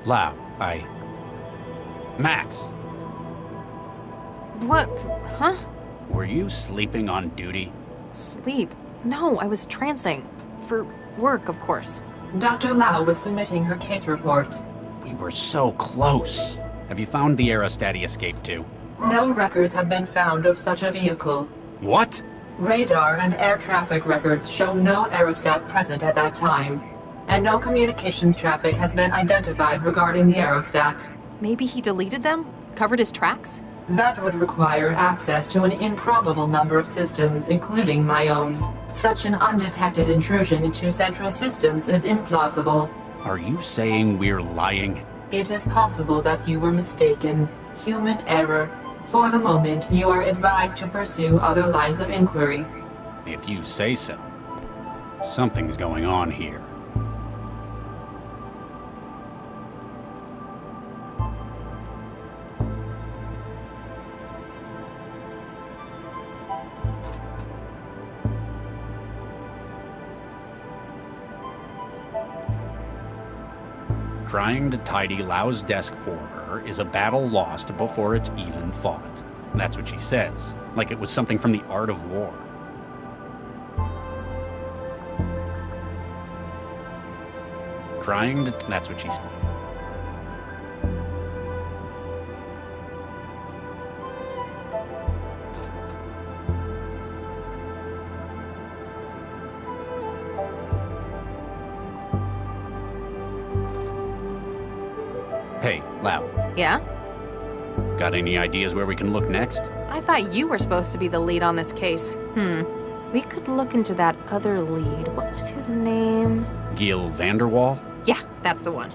Lau, Max, What? Huh? were you sleeping on duty? Sleep? No, I was trancing. For work, of course. Dr. Lau was submitting her case report. We were so close. Have you found the aerostat he escaped to? No records have been found of such a vehicle. What? Radar and air traffic records show no aerostat present at that time, and no communications traffic has been identified regarding the aerostat. Maybe he deleted them? Covered his tracks? That would require access to an improbable number of systems, including my own. Such an undetected intrusion into central systems is implausible. Are you saying we're lying? It is possible that you were mistaken. Human error. For the moment, you are advised to pursue other lines of inquiry. If you say so. Something's going on here. Trying to tidy Lau's desk for her is a battle lost before it's even fought. That's what she says, like it was something from the art of war. That's what she said. Hey, Lau, Yeah? got any ideas where we can look next? I thought you were supposed to be the lead on this case. We could look into that other lead. What was his name? Gil Vanderwall? Yeah, that's the one.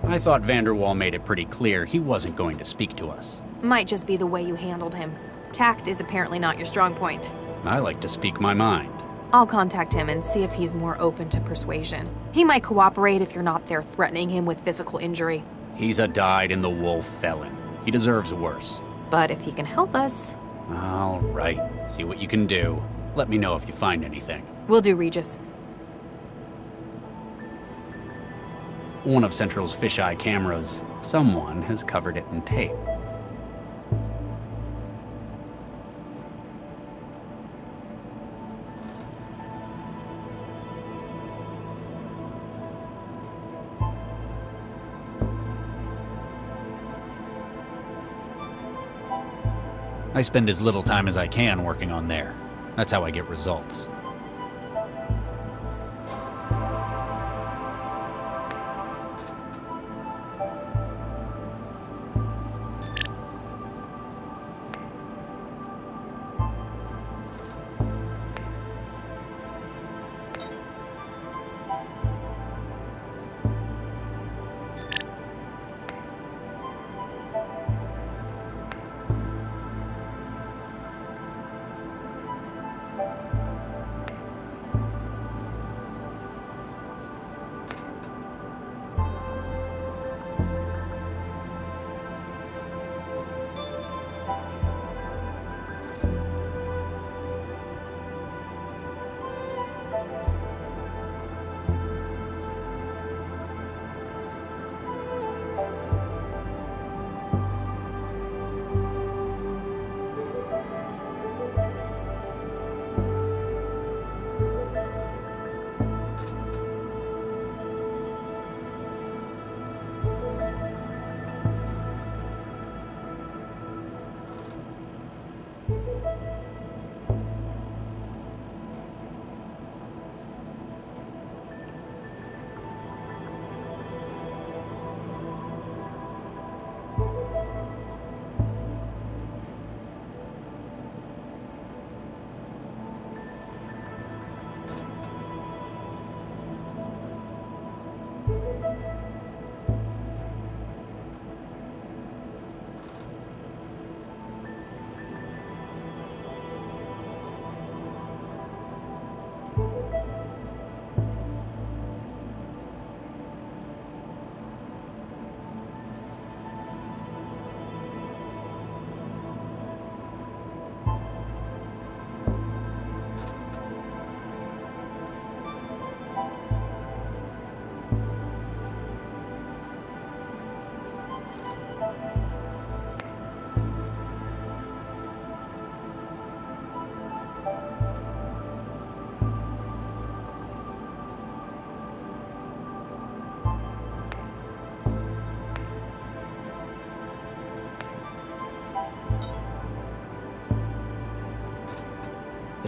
I thought Vanderwall made it pretty clear he wasn't going to speak to us. Might just be the way you handled him. Tact is apparently not your strong point. I like to speak my mind. I'll contact him and see if he's more open to persuasion. He might cooperate if you're not there threatening him with physical injury. He's a dyed-in-the-wool felon. He deserves worse. But if he can help us... All right. See what you can do. Let me know if you find anything. Will do, Regis. One of Central's fisheye cameras. Someone has covered it in tape. I spend as little time as I can working on there. That's how I get results.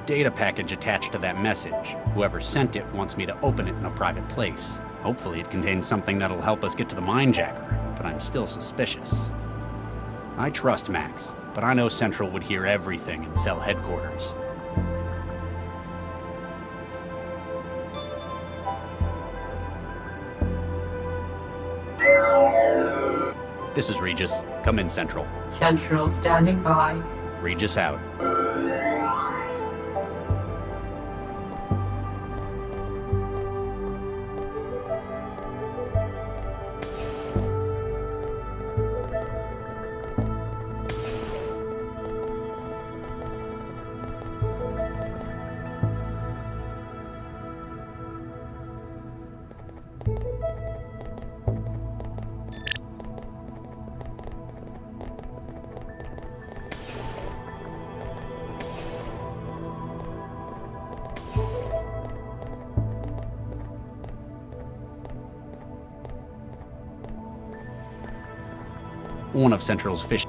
data package attached to that message. Whoever sent it wants me to open it in a private place. Hopefully it contains something that'll help us get to the minejacker, but I'm still suspicious. I trust Max, but I know Central would hear everything in cell headquarters. This is Regis. Come in, Central. Central standing by. Regis out. One of Central's fish.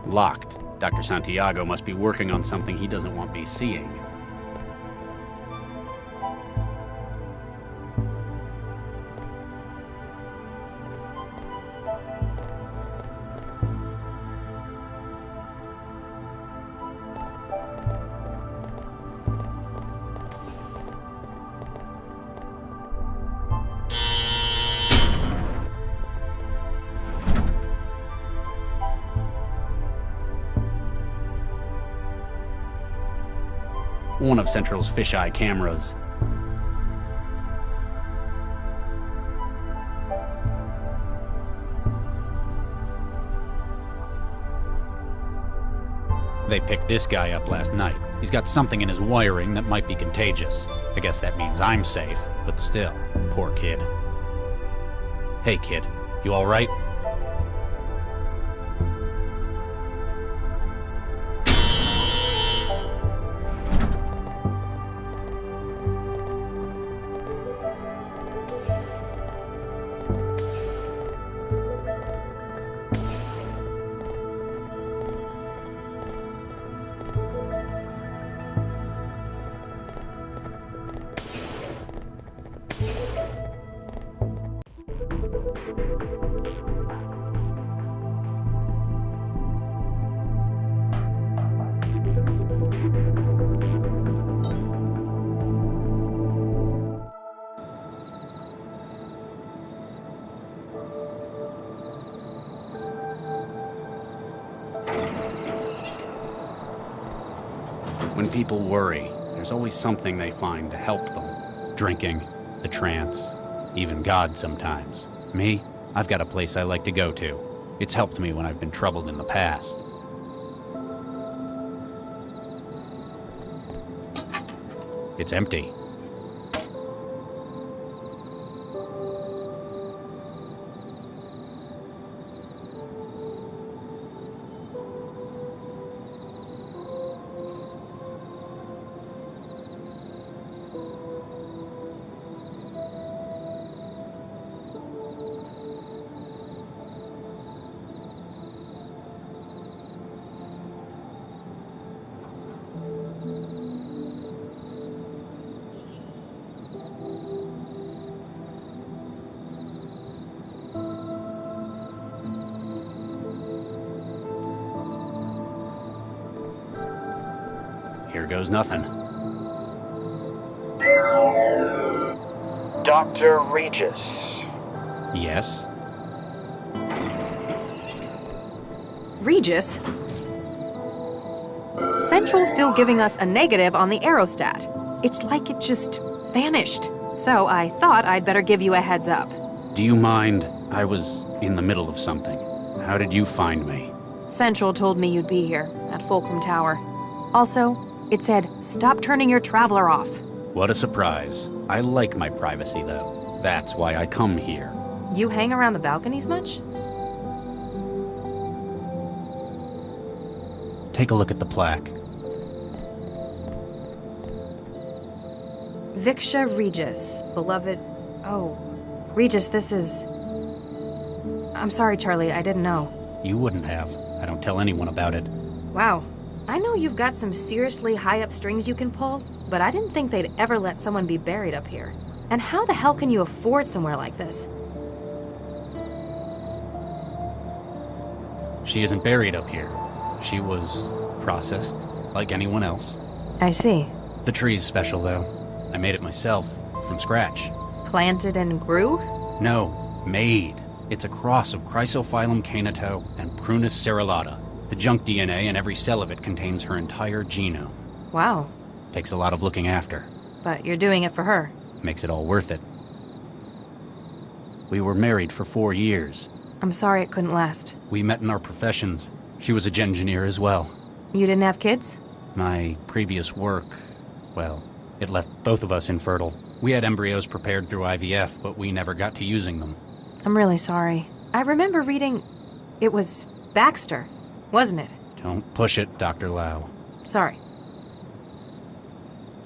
Locked. Dr. Santiago must be working on something he doesn't want me seeing. One of Central's fisheye cameras. They picked this guy up last night. He's got something in his wiring that might be contagious. I guess that means I'm safe, but still, poor kid. Hey kid, you alright? When people worry, there's always something they find to help them. Drinking, the trance, even God sometimes. Me, I've got a place I like to go to. It's helped me when I've been troubled in the past. It's empty. Here goes nothing. Dr. Regis. Yes? Regis? Central's still giving us a negative on the aerostat. It's like it just vanished. So I thought I'd better give you a heads up. Do you mind? I was in the middle of something. How did you find me? Central told me you'd be here, at Fulcrum Tower. Also, it said, stop turning your traveler off. What a surprise. I like my privacy, though. That's why I come here. You hang around the balconies much? Take a look at the plaque. Viksha Regis, beloved... Oh. Regis, this is... I'm sorry, Charlie, I didn't know. You wouldn't have. I don't tell anyone about it. Wow. I know you've got some seriously high-up strings you can pull, but I didn't think they'd ever let someone be buried up here. And how the hell can you afford somewhere like this? She isn't buried up here. She was processed, like anyone else. I see. The tree's special, though. I made it myself, from scratch. Planted and grew? No, made. It's a cross of Chrysophyllum canato and Prunus cerulata. The junk DNA in every cell of it contains her entire genome. Wow. Takes a lot of looking after. But you're doing it for her. Makes it all worth it. We were married for 4 years. I'm sorry it couldn't last. We met in our professions. She was a engineer as well. You didn't have kids? My previous work, well, it left both of us infertile. We had embryos prepared through IVF, but we never got to using them. I'm really sorry. I remember reading... It was Baxter, wasn't it? Don't push it, Dr. Lau. Sorry.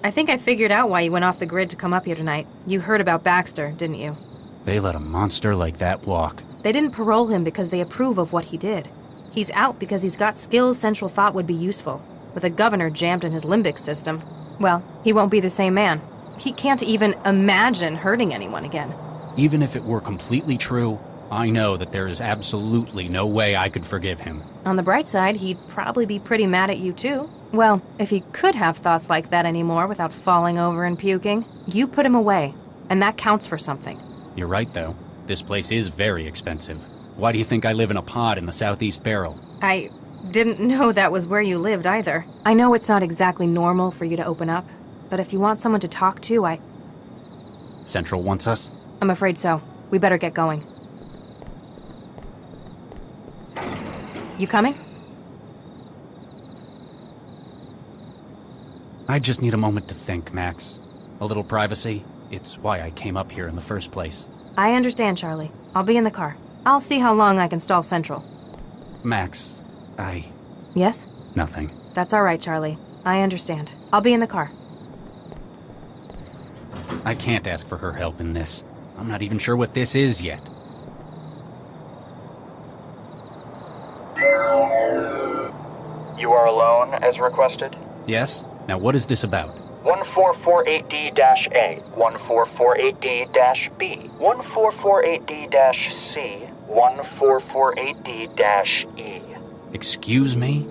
I think I figured out why you went off the grid to come up here tonight. You heard about Baxter, didn't you? They let a monster like that walk. They didn't parole him because they approve of what he did. He's out because he's got skills Central thought would be useful. With a governor jammed in his limbic system, well, he won't be the same man. He can't even imagine hurting anyone again. Even if it were completely true, I know that there is absolutely no way I could forgive him. On the bright side, he'd probably be pretty mad at you too. Well, if he could have thoughts like that anymore without falling over and puking, you put him away, and that counts for something. You're right, though. This place is very expensive. Why do you think I live in a pod in the Southeast Barrel? I didn't know that was where you lived either. I know it's not exactly normal for you to open up, but if you want someone to talk to, Central wants us? I'm afraid so. We better get going. You coming? I just need a moment to think, Max. A little privacy. It's why I came up here in the first place. I understand, Charlie. I'll be in the car. I'll see how long I can stall Central. Max, Yes? Nothing. That's all right, Charlie. I understand. I'll be in the car. I can't ask for her help in this. I'm not even sure what this is yet. You are alone, as requested? Yes? Now what is this about? 1448D-A, 1448D-B, 1448D-C, 1448D-E. Excuse me?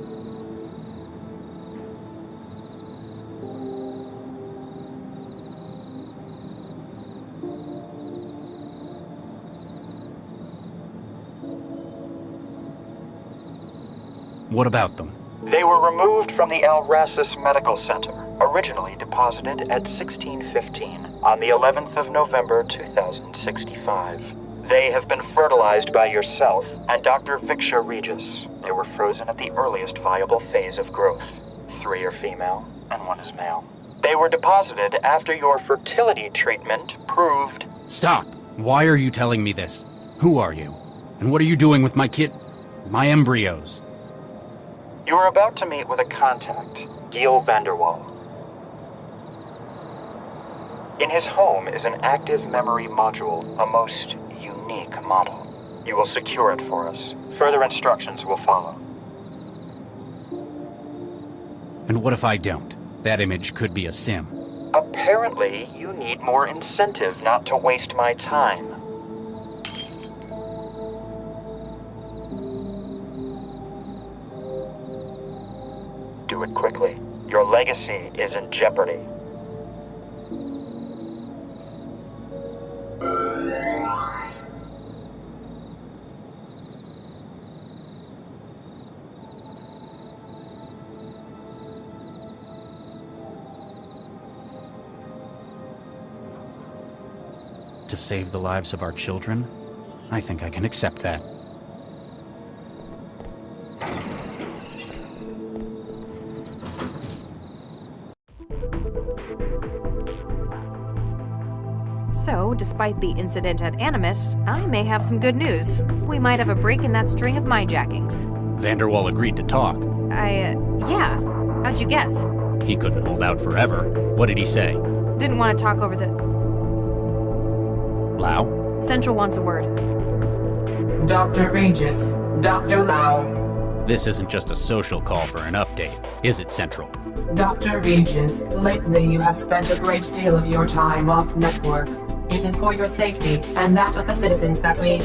What about them? They were removed from the Alracis Medical Center, originally deposited at 1615 on the 11th of November 2065. They have been fertilized by yourself and Dr. Viksha Regis. They were frozen at the earliest viable phase of growth. 3 are female and 1 is male. They were deposited after your fertility treatment proved... Stop! Why are you telling me this? Who are you? And what are you doing with my my embryos? You are about to meet with a contact, Giel Vanderwall. In his home is an active memory module, a most unique model. You will secure it for us. Further instructions will follow. And what if I don't? That image could be a sim. Apparently, you need more incentive not to waste my time. Do it quickly. Your legacy is in jeopardy. To save the lives of our children? I think I can accept that. So, despite the incident at Animus, I may have some good news. We might have a break in that string of mindjackings. Vanderwall agreed to talk. Yeah. How'd you guess? He couldn't hold out forever. What did he say? Didn't want to talk over the... Lau? Central wants a word. Dr. Regis, Dr. Lau. This isn't just a social call for an update, is it, Central? Dr. Regis, lately you have spent a great deal of your time off network. It is for your safety and that of the citizens that we...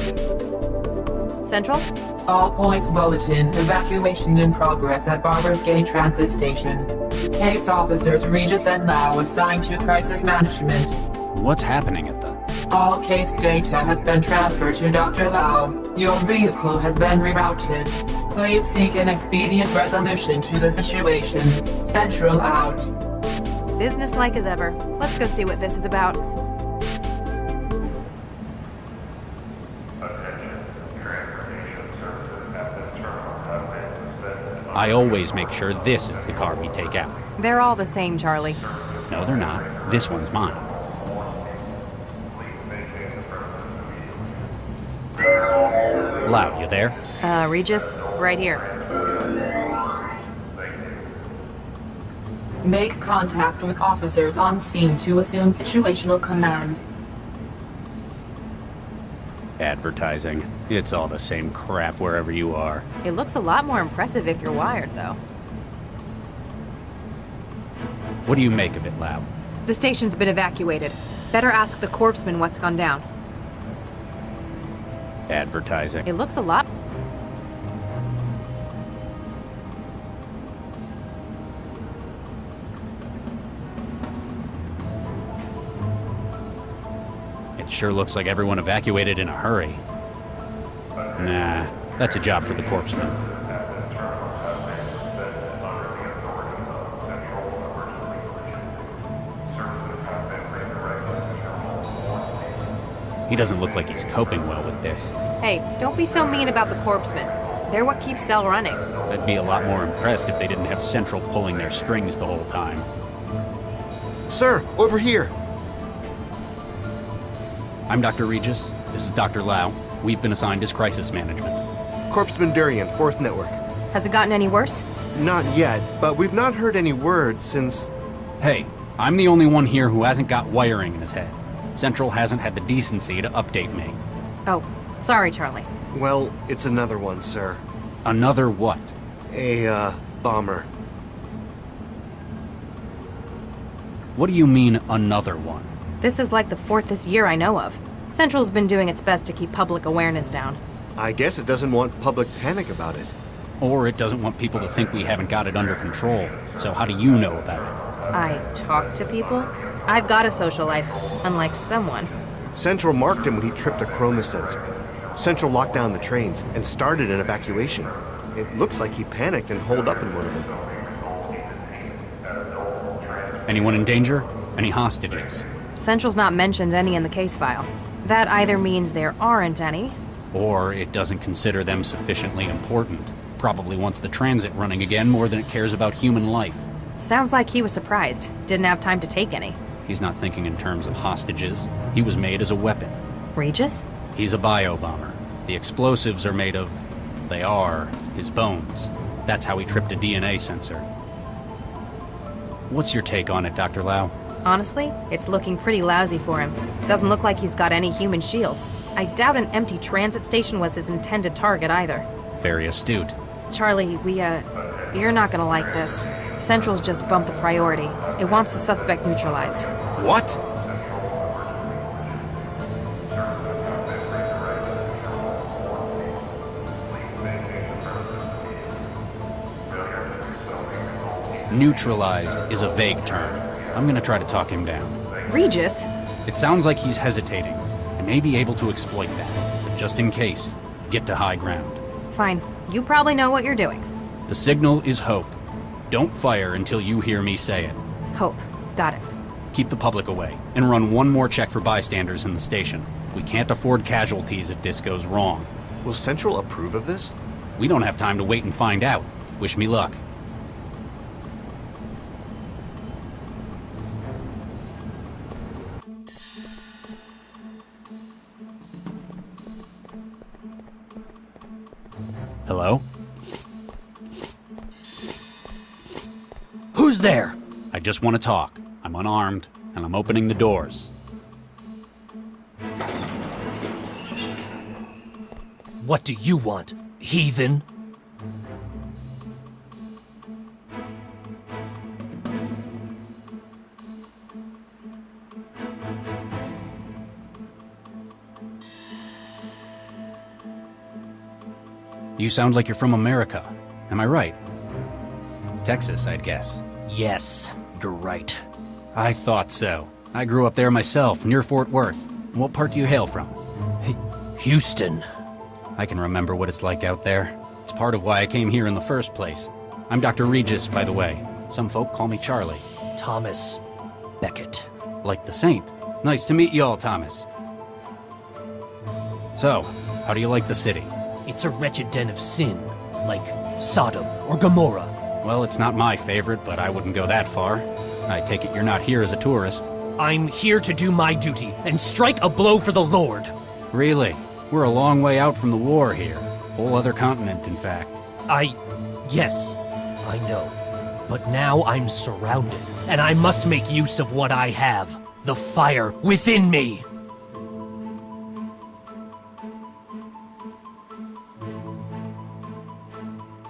Central? All points bulletin, evacuation in progress at Barber's Gate Transit Station. Case officers Regis and Lau assigned to crisis management. What's happening at the... All case data has been transferred to Dr. Lau. Your vehicle has been rerouted. Please seek an expedient resolution to the situation. Central out. Businesslike as ever. Let's go see what this is about. I always make sure this is the car we take out. They're all the same, Charlie. No, they're not. This one's mine. Lau, you there? Regis? Right here. Make contact with officers on scene to assume situational command. Advertising. It's all the same crap wherever you are. It looks a lot more impressive if you're wired, though. What do you make of it, Lau? The station's been evacuated. Better ask the corpsman what's gone down. Advertising. It looks a lot... It sure looks like everyone evacuated in a hurry. Nah, that's a job for the corpsman. He doesn't look like he's coping well with this. Hey, don't be so mean about the corpsmen. They're what keeps Cell running. I'd be a lot more impressed if they didn't have Central pulling their strings the whole time. Sir, over here. I'm Dr. Regis. This is Dr. Lau. We've been assigned as crisis management. Corpsman Durian, 4th Network. Has it gotten any worse? Not yet, but we've not heard any word since... Hey, I'm the only one here who hasn't got wiring in his head. Central hasn't had the decency to update me. Oh, sorry, Charlie. Well, it's another one, sir. Another what? A, bomber. What do you mean, another one? This is like the 4th this year I know of. Central's been doing its best to keep public awareness down. I guess it doesn't want public panic about it. Or it doesn't want people to think we haven't got it under control. So how do you know about it? I talk to people? I've got a social life, unlike someone. Central marked him when he tripped a chroma sensor. Central locked down the trains and started an evacuation. It looks like he panicked and holed up in one of them. Anyone in danger? Any hostages? Central's not mentioned any in the case file. That either means there aren't any, Or it doesn't consider them sufficiently important. Probably wants the transit running again more than it cares about human life. sounds like he was surprised. Didn't have time to take any. He's not thinking in terms of hostages. He was made as a weapon. Regis? He's a bio-bomber. The explosives are made of... they are his bones. That's how he tripped a DNA sensor. What's your take on it, Dr. Lau? Honestly, it's looking pretty lousy for him. Doesn't look like he's got any human shields. I doubt an empty transit station was his intended target either. Very astute. Charlie, you're not gonna like this. Central's just bumped the priority. It wants the suspect neutralized. What? Neutralized is a vague term. I'm gonna try to talk him down. Regis? It sounds like he's hesitating. I may be able to exploit that, but just in case, get to high ground. Fine. You probably know what you're doing. The signal is hope. Don't fire until you hear me say it. Hope. Got it. Keep the public away, and run one more check for bystanders in the station. We can't afford casualties if this goes wrong. Will Central approve of this? We don't have time to wait and find out. Wish me luck. Hello? Who's there? I just want to talk. I'm unarmed, and I'm opening the doors. What do you want, heathen? You sound like you're from America. Am I right? Texas, I'd guess. Yes, you're right. I thought so. I grew up there myself, near Fort Worth. What part do you hail from? Houston. I can remember what it's like out there. It's part of why I came here in the first place. I'm Dr. Regis, by the way. Some folk call me Charlie. Thomas Beckett. Like the saint. Nice to meet you all, Thomas. So, how do you like the city? It's a wretched den of sin, like Sodom or Gomorrah. Well, it's not my favorite, but I wouldn't go that far. I take it you're not here as a tourist. I'm here to do my duty and strike a blow for the Lord. Really? We're a long way out from the war here. Whole other continent, in fact. Yes, I know. But now I'm surrounded, and I must make use of what I have. The fire within me.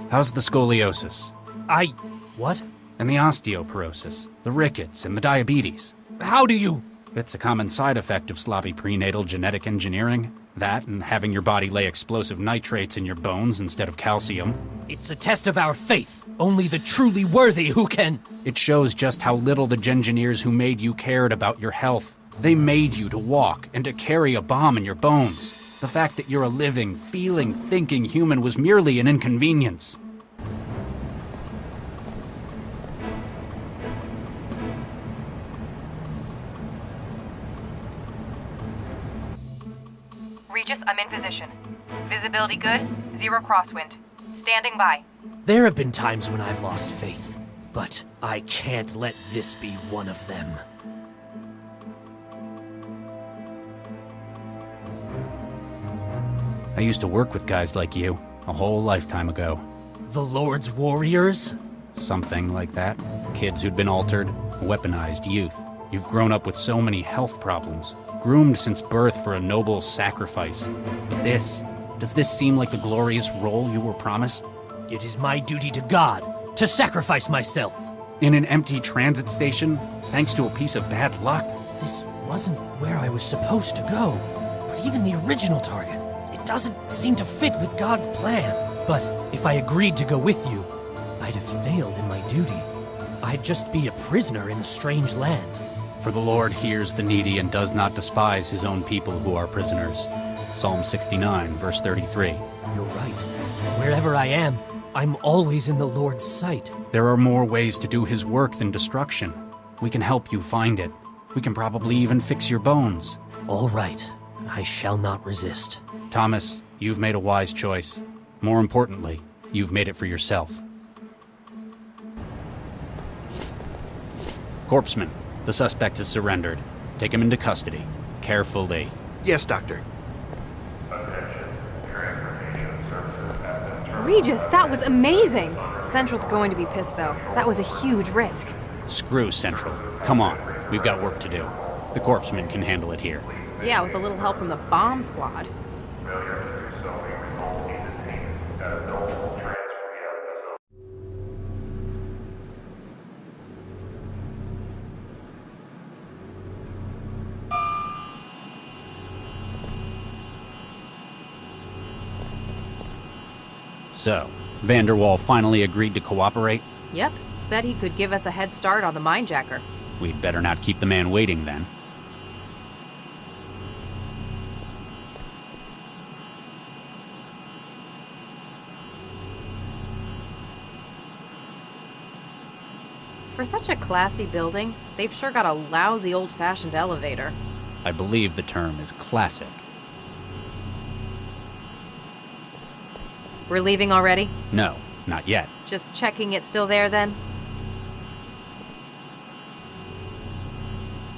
How's the scoliosis? What? And the osteoporosis, the rickets, and the diabetes? How do you... It's a common side effect of sloppy prenatal genetic engineering. That and having your body lay explosive nitrates in your bones instead of calcium. It's a test of our faith. Only the truly worthy who can... It shows just how little the engineers who made you cared about your health. They made you to walk and to carry a bomb in your bones. The fact that you're a living, feeling, thinking human was merely an inconvenience. Regis, I'm in position. Visibility good, 0 crosswind. Standing by. There have been times when I've lost faith, but I can't let this be one of them. I used to work with guys like you, a whole lifetime ago. The Lord's warriors? Something like that. Kids who'd been altered, weaponized youth. You've grown up with so many health problems, groomed since birth for a noble sacrifice. But does this seem like the glorious role you were promised? It is my duty to God to sacrifice myself. In an empty transit station, thanks to a piece of bad luck? This wasn't where I was supposed to go. But even the original target, it doesn't seem to fit with God's plan. But if I agreed to go with you, I'd have failed in my duty. I'd just be a prisoner in a strange land. For the Lord hears the needy and does not despise his own people who are prisoners. Psalm 69, verse 33. You're right. Wherever I am, I'm always in the Lord's sight. There are more ways to do his work than destruction. We can help you find it. We can probably even fix your bones. All right. I shall not resist. Thomas, you've made a wise choice. More importantly, you've made it for yourself. Corpsman, the suspect has surrendered. Take him into custody. Carefully. Yes, Doctor. Regis, that was amazing! Central's going to be pissed, though. That was a huge risk. Screw Central. Come on, we've got work to do. The Corpsman can handle it here. Yeah, with a little help from the bomb squad. So, Vanderwall finally agreed to cooperate? Yep, said he could give us a head start on the minejacker. We'd better not keep the man waiting then. For such a classy building, they've sure got a lousy old-fashioned elevator. I believe the term is classic. We're leaving already? No, not yet. Just checking it's still there, then?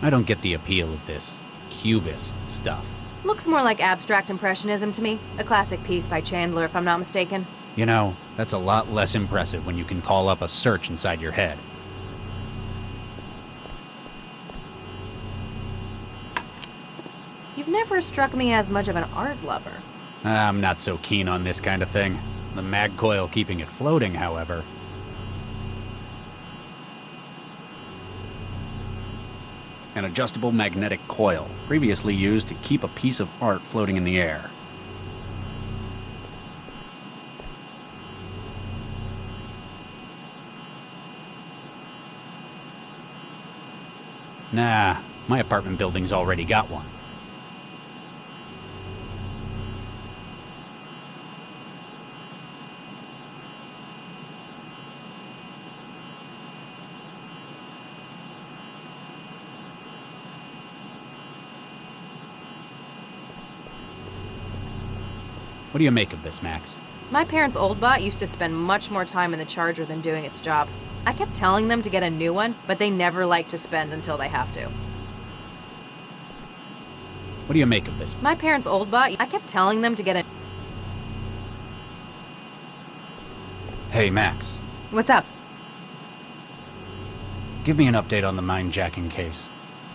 I don't get the appeal of this cubist stuff. Looks more like abstract impressionism to me. A classic piece by Chandler, if I'm not mistaken. You know, that's a lot less impressive when you can call up a search inside your head. You've never struck me as much of an art lover. I'm not so keen on this kind of thing. The mag coil keeping it floating, however. An adjustable magnetic coil, previously used to keep a piece of art floating in the air. Nah, my apartment building's already got one. What do you make of this, Max? My parents' old bot used to spend much more time in the charger than doing its job. I kept telling them to get a new one, but they never like to spend until they have to. What do you make of this? My parents' old bot, I kept telling them to get a... Hey, Max. What's up? Give me an update on the mind-jacking case.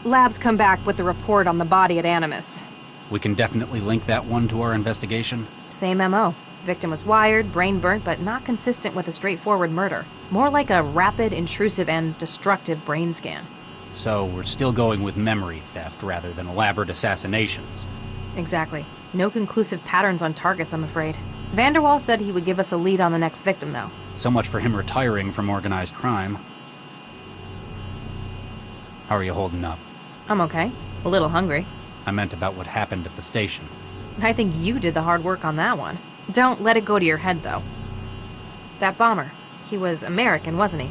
Labs come back with the report on the body at Animus. We can definitely link that one to our investigation. Same MO. Victim was wired, brain burnt, but not consistent with a straightforward murder. More like a rapid, intrusive, and destructive brain scan. So we're still going with memory theft rather than elaborate assassinations. Exactly. No conclusive patterns on targets, I'm afraid. Vanderwall said he would give us a lead on the next victim, though. So much for him retiring from organized crime. How are you holding up? I'm okay. A little hungry. I meant about what happened at the station. I think you did the hard work on that one. Don't let it go to your head, though. That bomber, he was American, wasn't he?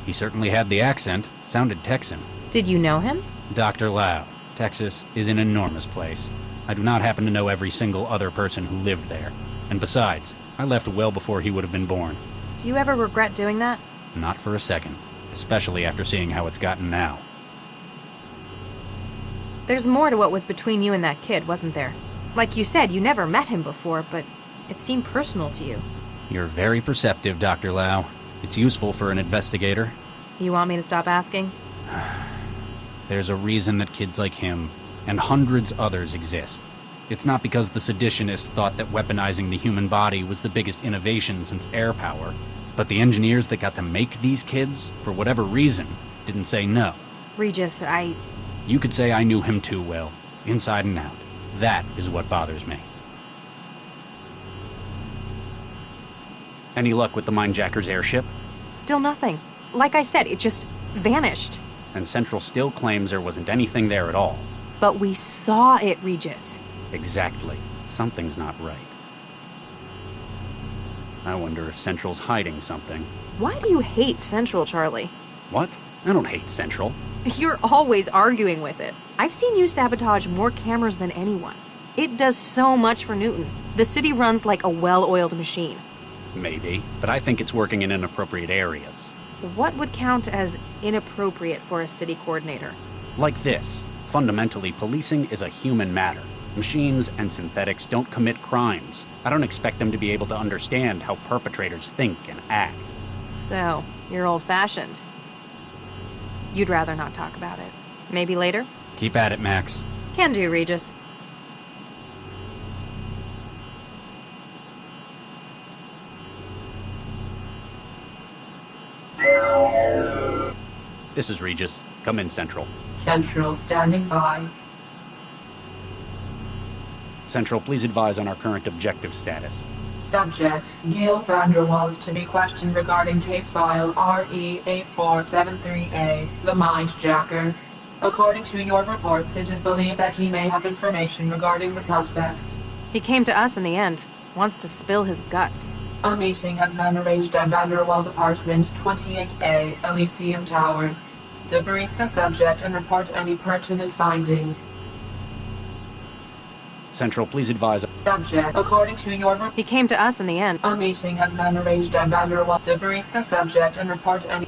He certainly had the accent. Sounded Texan. Did you know him? Dr. Lau. Texas is an enormous place. I do not happen to know every single other person who lived there. And besides, I left well before he would have been born. Do you ever regret doing that? Not for a second. Especially after seeing how it's gotten now. There's more to what was between you and that kid, wasn't there? Like you said, you never met him before, but it seemed personal to you. You're very perceptive, Dr. Lau. It's useful for an investigator. You want me to stop asking? There's a reason that kids like him, and hundreds others, exist. It's not because the seditionists thought that weaponizing the human body was the biggest innovation since air power, but the engineers that got to make these kids, for whatever reason, didn't say no. Regis, You could say I knew him too well, inside and out. That is what bothers me. Any luck with the Mindjacker's airship? Still nothing. Like I said, it just vanished. And Central still claims there wasn't anything there at all. But we saw it, Regis. Exactly. Something's not right. I wonder if Central's hiding something. Why do you hate Central, Charlie? What? I don't hate Central. You're always arguing with it. I've seen you sabotage more cameras than anyone. It does so much for Newton. The city runs like a well-oiled machine. Maybe, but I think it's working in inappropriate areas. What would count as inappropriate for a city coordinator? Like this. Fundamentally, policing is a human matter. Machines and synthetics don't commit crimes. I don't expect them to be able to understand how perpetrators think and act. So, you're old-fashioned. You'd rather not talk about it. Maybe later? Keep at it, Max. Can do, Regis. This is Regis. Come in, Central. Central standing by. Central, please advise on our current objective status. Subject, Gil Vanderwall is to be questioned regarding case file RE8473A, the Mindjacker. According to your reports, it is believed that he may have information regarding the suspect. He came to us in the end. Wants to spill his guts. A meeting has been arranged at Vanderwall's apartment, 28A, Elysium Towers. Debrief the subject and report any pertinent findings. Central, please advise. Subject, according to your He came to us in the end. A meeting has been arranged at Vanderwall. Debrief the subject and report any...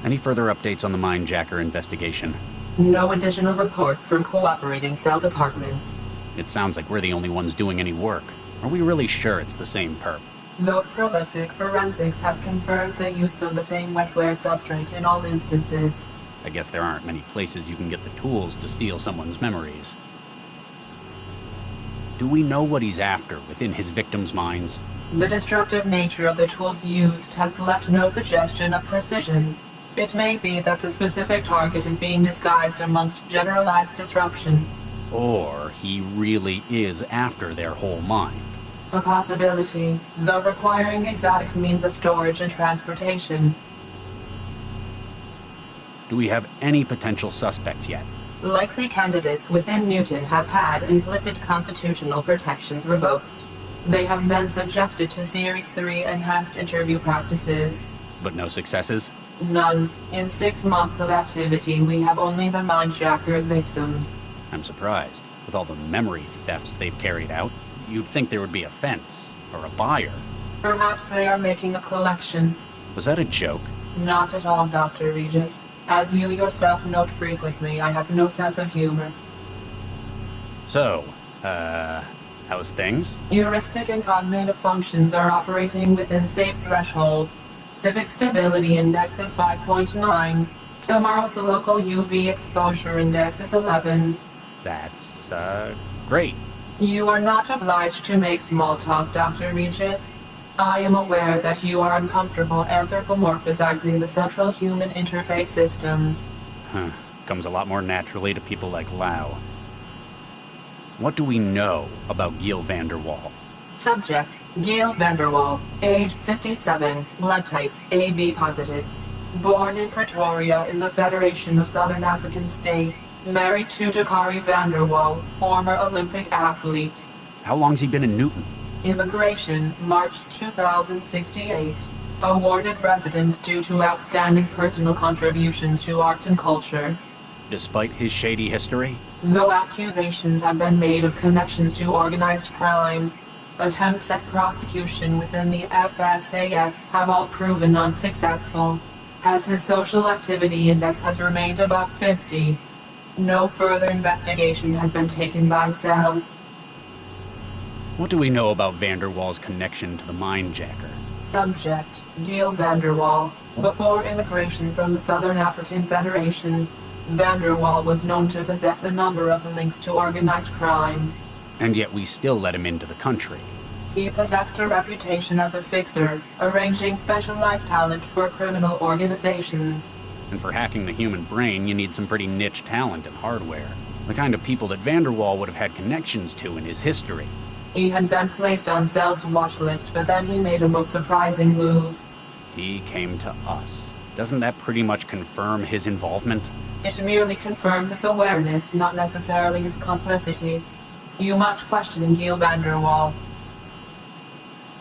Any further updates on the Mindjacker investigation? No additional reports from cooperating cell departments. It sounds like we're the only ones doing any work. Are we really sure it's the same perp? Though prolific forensics has confirmed the use of the same wetware substrate in all instances. I guess there aren't many places you can get the tools to steal someone's memories. Do we know what he's after within his victims' minds? The destructive nature of the tools used has left no suggestion of precision. It may be that the specific target is being disguised amongst generalized disruption. Or he really is after their whole mind. A possibility, though requiring exotic means of storage and transportation. Do we have any potential suspects yet? Likely candidates within Newton have had implicit constitutional protections revoked. They have been subjected to Series 3 enhanced interview practices. But no successes? None. In 6 months of activity, we have only the mindjacker as victims. I'm surprised. With all the memory thefts they've carried out, you'd think there would be a fence, or a buyer. Perhaps they are making a collection. Was that a joke? Not at all, Dr. Regis. As you yourself note frequently, I have no sense of humor. So, how's things? Heuristic and cognitive functions are operating within safe thresholds. Civic stability index is 5.9. Tomorrow's local UV exposure index is 11. That's, great. You are not obliged to make small talk, Dr. Regis. I am aware that you are uncomfortable anthropomorphizing the central human interface systems. Comes a lot more naturally to people like Lau. What do we know about Gil Vanderwall? Subject, Gil Vanderwall, age 57, blood type AB positive. Born in Pretoria in the Federation of Southern African State. Married to Dakari Vanderwall, former Olympic athlete. How long's he been in Newton? Immigration, March 2068. Awarded residence due to outstanding personal contributions to art and culture. Despite his shady history? Though accusations have been made of connections to organized crime, attempts at prosecution within the FSAS have all proven unsuccessful, as his social activity index has remained above 50. No further investigation has been taken by Cell. What do we know about Vanderwall's connection to the mindjacker? Subject, Gil Vanderwall. Before immigration from the Southern African Federation, Vanderwall was known to possess a number of links to organized crime. And yet we still let him into the country. He possessed a reputation as a fixer, arranging specialized talent for criminal organizations. And for hacking the human brain, you need some pretty niche talent and hardware. The kind of people that Vanderwall would have had connections to in his history. He had been placed on Cell's watch list, but then he made a most surprising move. He came to us. Doesn't that pretty much confirm his involvement? It merely confirms his awareness, not necessarily his complicity. You must question Gil Vanderwall.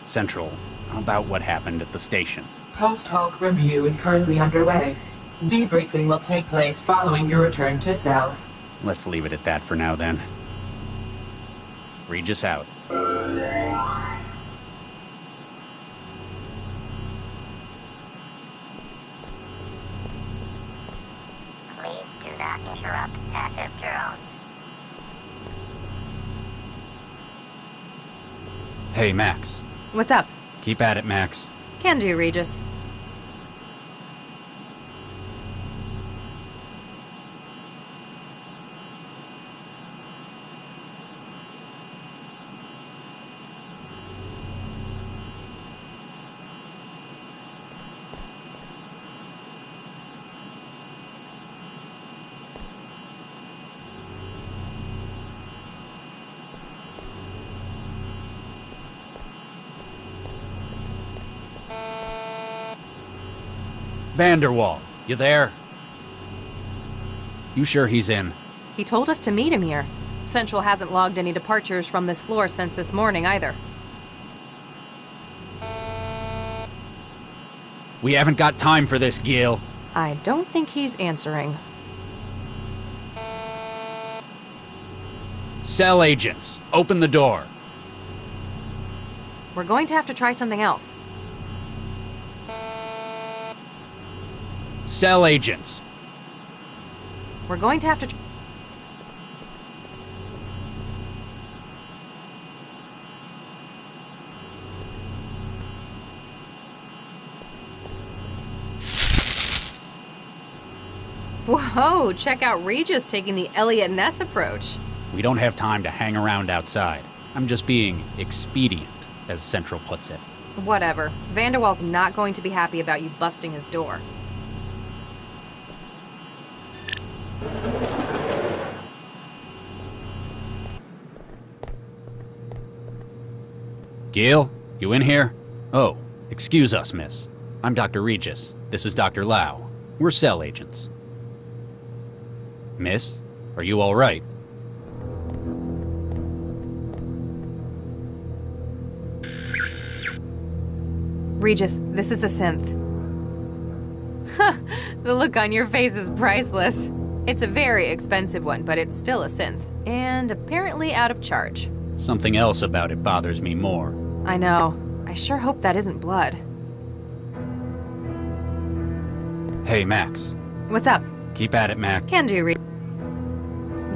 Central, about what happened at the station. Post hoc review is currently underway. Debriefing will take place following your return to Cell. Let's leave it at that for now then. Regis out. Please do not interrupt active drones. Hey, Max. What's up? Keep at it, Max. Can do, Regis. Vanderwall, you there? You sure he's in? He told us to meet him here. Central hasn't logged any departures from this floor since this morning either. We haven't got time for this, Gil. I don't think he's answering. Cell agents, open the door. We're going to have to try something else. Cell agents. We're going to have to... Whoa, check out Regis taking the Elliot Ness approach. We don't have time to hang around outside. I'm just being expedient, as Central puts it. Whatever. Vanderwaal's not going to be happy about you busting his door. Gail, you in here? Oh, excuse us, miss. I'm Dr. Regis. This is Dr. Lau. We're cell agents. Miss, are you all right? Regis, this is a synth. The look on your face is priceless. It's a very expensive one, but it's still a synth. And apparently out of charge. Something else about it bothers me more. I know. I sure hope that isn't blood. Hey, Max. What's up? Keep at it, Mac. Can do, Regis.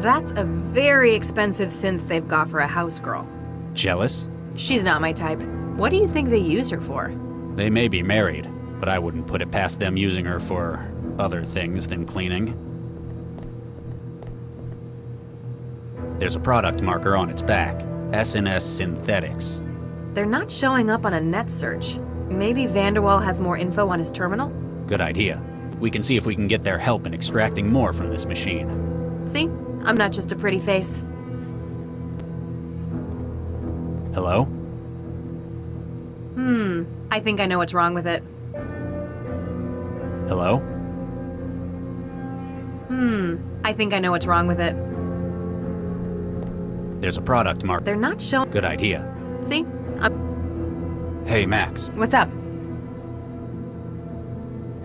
That's a very expensive synth they've got for a house girl. Jealous? She's not my type. What do you think they use her for? They may be married, but I wouldn't put it past them using her for other things than cleaning. There's a product marker on its back, SNS Synthetics. They're not showing up on a net search. Maybe Vanderwaal has more info on his terminal? Good idea. We can see if we can get their help in extracting more from this machine. See? I'm not just a pretty face. Hello? I think I know what's wrong with it. Hello? I think I know what's wrong with it. There's a product marker. They're not showing... Good idea. See? Hey, Max. What's up?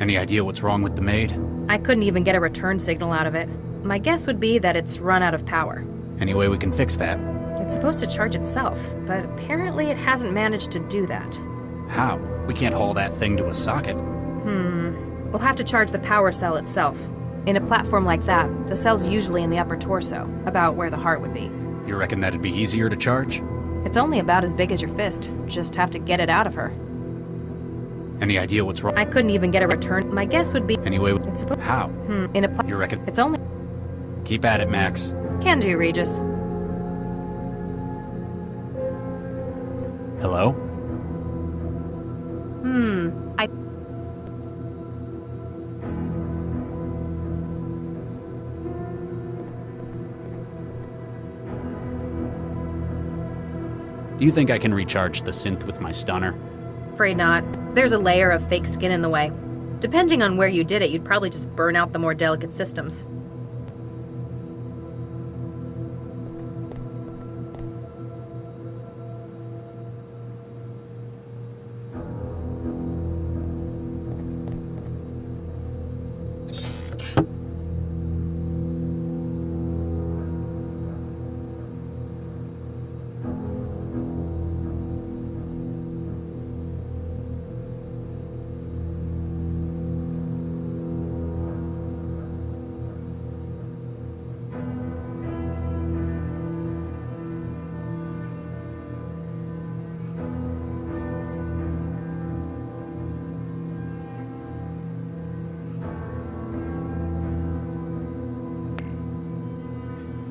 Any idea what's wrong with the maid? I couldn't even get a return signal out of it. My guess would be that it's run out of power. Any way we can fix that? It's supposed to charge itself, but apparently it hasn't managed to do that. How? We can't haul that thing to a socket. We'll have to charge the power cell itself. In a platform like that, the cell's usually in the upper torso, about where the heart would be. You reckon that'd be easier to charge? It's only about as big as your fist. Just have to get it out of her. Any idea what's wrong? I couldn't even get a return. My guess would be... Anyway, It's supposed... how? In a You reckon? It's only... Keep at it, Max. Can do, Regis. Hello? I... Do you think I can recharge the synth with my stunner? Afraid not. There's a layer of fake skin in the way. Depending on where you did it, you'd probably just burn out the more delicate systems.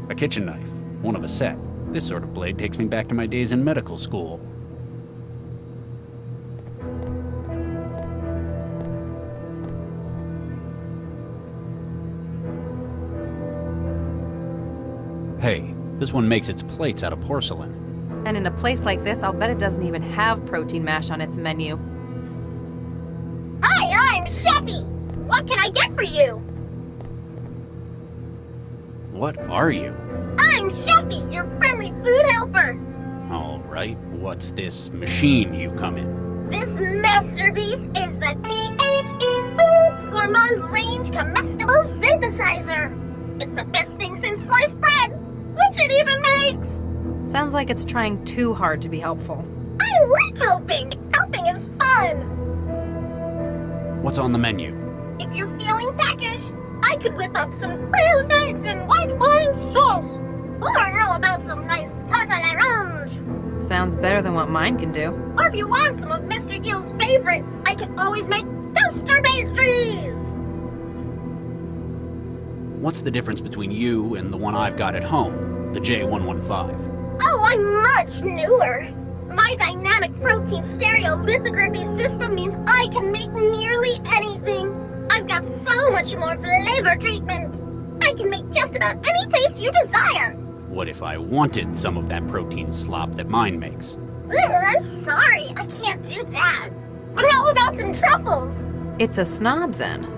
A kitchen knife, one of a set. This sort of blade takes me back to my days in medical school. Hey, this one makes its plates out of porcelain. And in a place like this, I'll bet it doesn't even have protein mash on its menu. Hi, I'm Chefy. What can I get for you? What are you? I'm Chefy, your friendly food helper. All right, what's this machine you come in? This masterpiece is the THE Foods Gourmand Range Comestible Synthesizer. It's the best thing since sliced bread, which it even makes. Sounds like it's trying too hard to be helpful. I like helping. Helping is fun. What's on the menu? If you're feeling peckish, I could whip up some quail's eggs and white wine sauce. Or how about some nice tarte à l'orange? Sounds better than what mine can do. Or if you want some of Mr. Gill's favorite, I can always make toaster pastries! What's the difference between you and the one I've got at home, the J115? Oh, I'm much newer. My dynamic protein stereolithography system means I can make nearly anything. I've got so much more flavor treatment. I can make just about any taste you desire. What if I wanted some of that protein slop that mine makes? Ugh, I'm sorry, I can't do that. But how about some truffles? It's a snob then.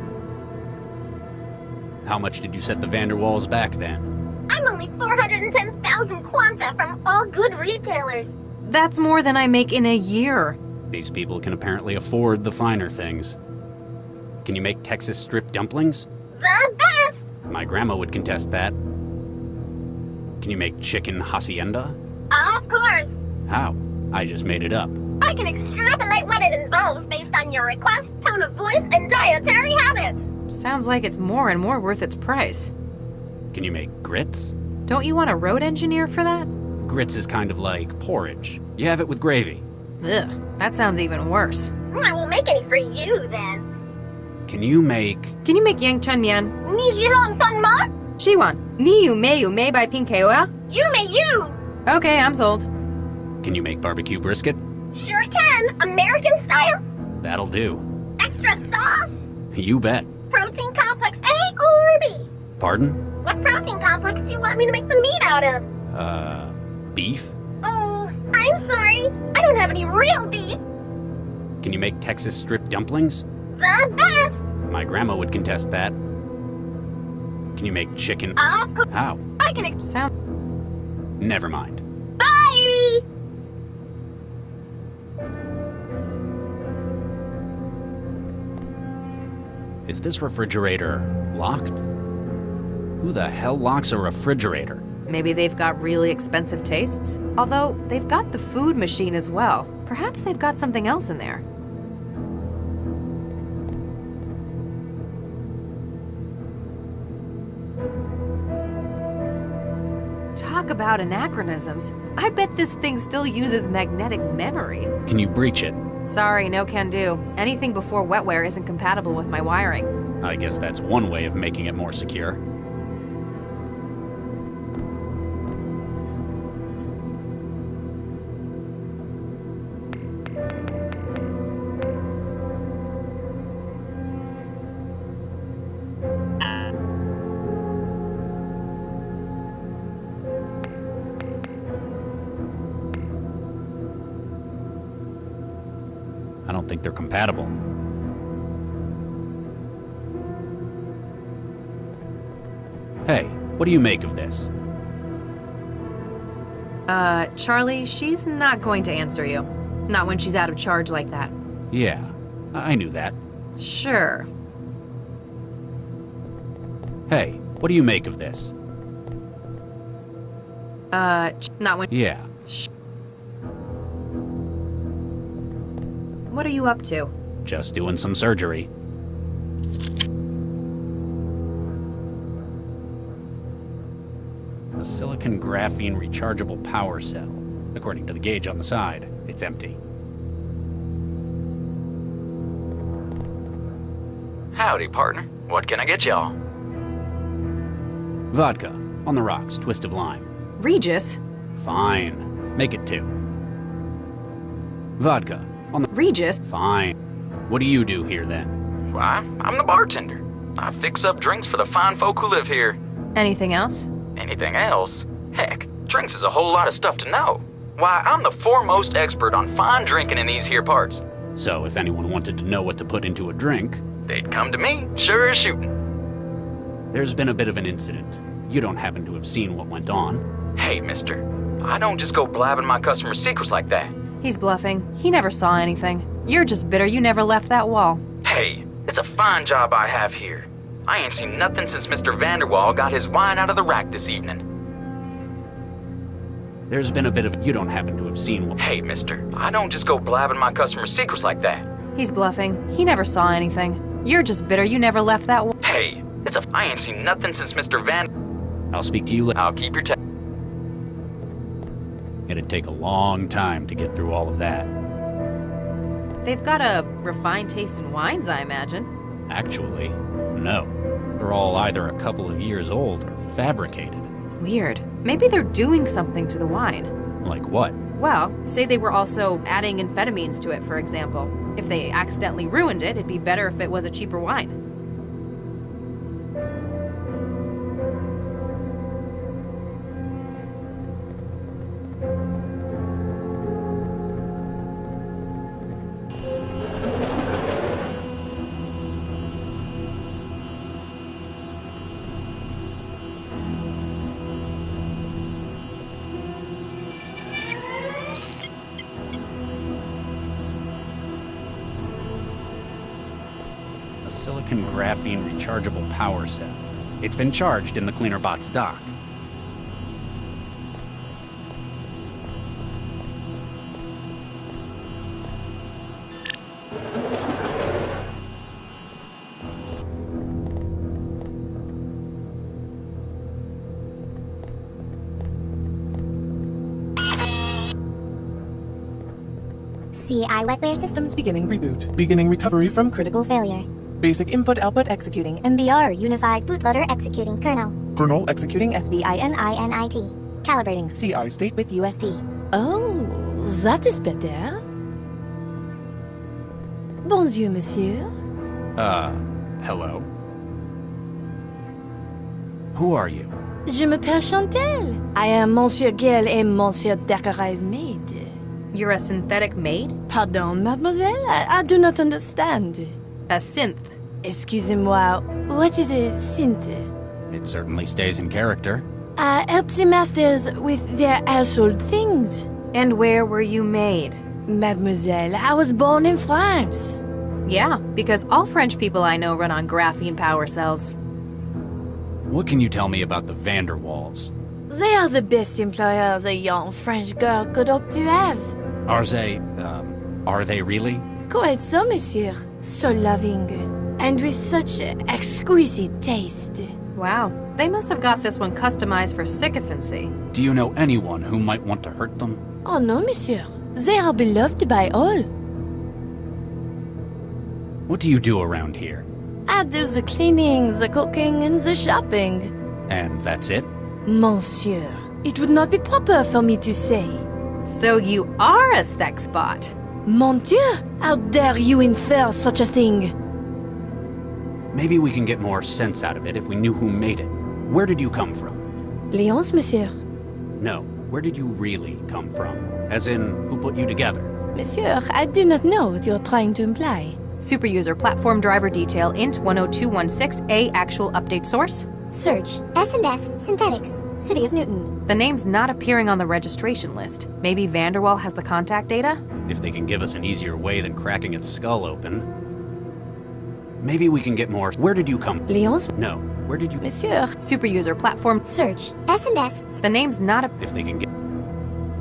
How much did you set the Vanderwalls back then? I'm only 410,000 quanta from all good retailers. That's more than I make in a year. These people can apparently afford the finer things. Can you make Texas strip dumplings? The best! My grandma would contest that. Can you make chicken hacienda? Of course. How? I just made it up. I can extrapolate what it involves based on your request, tone of voice, and dietary habits. Sounds like it's more and more worth its price. Can you make grits? Don't you want a road engineer for that? Grits is kind of like porridge. You have it with gravy. Ugh, that sounds even worse. I won't make any for you, then. Can you make... Can you make yang chen mian? Nijiron Fun Ma? Shiwan, ni yu mei yu mei bai ping keoya? You may you! Okay, I'm sold. Can you make barbecue brisket? Sure can. American style? That'll do. Extra sauce? You bet. Protein complex A or B? Pardon? What protein complex do you want me to make the meat out of? Beef? Oh, I'm sorry. I don't have any real beef. Can you make Texas strip dumplings? The best! My grandma would contest that. Can you make chicken? Of course. How? I can Sound. Never mind. Bye! Is this refrigerator locked? Who the hell locks a refrigerator? Maybe they've got really expensive tastes? Although, they've got the food machine as well. Perhaps they've got something else in there. Talk about anachronisms. I bet this thing still uses magnetic memory. Can you breach it? Sorry, no can do. Anything before wetware isn't compatible with my wiring. I guess that's one way of making it more secure. I don't think they're compatible. Hey, what do you make of this? Charlie, she's not going to answer you. Not when she's out of charge like that. Yeah, I knew that. Sure. Hey, what do you make of this? Not when. Yeah, What are you up to? just doing some surgery. A silicon graphene rechargeable power cell. According to the gauge on the side, it's empty. Howdy, partner. What can I get y'all? Vodka, on the rocks, twist of lime. Regis? Fine, make it 2. Vodka, on the... Regis? Fine. What do you do here then? Why, I'm the bartender. I fix up drinks for the fine folk who live here. Anything else? Anything else? Heck, drinks is a whole lot of stuff to know. Why, I'm the foremost expert on fine drinking in these here parts. So if anyone wanted to know what to put into a drink, They'd come to me, sure as shooting. there's been a bit of an incident. You don't happen to have seen what went on. Hey, mister, I don't just go blabbing my customers' secrets like that. He's bluffing. He never saw anything. You're just bitter you never left that wall. Hey, it's a fine job I have here. I ain't seen nothing since Mr. Vanderwall got his wine out of the rack this evening. There's been a bit of... You don't happen to have seen what... Hey, mister, I don't just go blabbing my customers' secrets like that. He's bluffing. He never saw anything. You're just bitter you never left that wall. Hey, I ain't seen nothing since Mr. Van... I'll speak to you later. I'll keep your It'd take a long time to get through all of that. They've got a refined taste in wines, I imagine. Actually, no. They're all either a couple of years old or fabricated. Weird. Maybe they're doing something to the wine. Like what? Well, say they were also adding amphetamines to it, for example. If they accidentally ruined it, it'd be better if it was a cheaper wine. A silicon graphene rechargeable power cell. It's been charged in the Cleanerbot's dock. CI wetware system Systems beginning reboot. Beginning recovery from critical. failure. Basic input-output executing. MBR unified bootloader executing kernel. Kernel executing SBININIT. Calibrating CI state with USD. Oh, that is better. Bonjour, monsieur. Hello? Who are you? Je m'appelle Chantal. I am Monsieur Gale et Monsieur Dacqueray's maid. You're a synthetic maid? Pardon, mademoiselle? I do not understand. A synth. Excusez-moi, what is a synth? It certainly stays in character. I help the masters with their household things. And where were you made? Mademoiselle, I was born in France. Yeah, because all French people I know run on graphene power cells. What can you tell me about the Vanderwalls? They are the best employers a young French girl could hope to have. Are they really? Quite so, monsieur. So loving. And with such exquisite taste. Wow, they must have got this one customized for sycophancy. Do you know anyone who might want to hurt them? Oh no, monsieur. They are beloved by all. What do you do around here? I do the cleaning, the cooking, and the shopping. And that's it? Monsieur, it would not be proper for me to say. So you are a sex bot. Mon Dieu, how dare you infer such a thing? Maybe we can get more sense out of it if we knew who made it. Where did you come from? Lyons, monsieur. No, where did you really come from? As in, who put you together? Monsieur, I do not know what you're trying to imply. Superuser platform driver detail int 10216A actual update source. Search S&S Synthetics, City of Newton. The name's not appearing on the registration list. Maybe Vanderwall has the contact data? If they can give us an easier way than cracking its skull open. Maybe we can get more. Where did you come? Lyons, No, where did you? monsieur. Superuser platform. Search S&S. The name's not a. If they can get.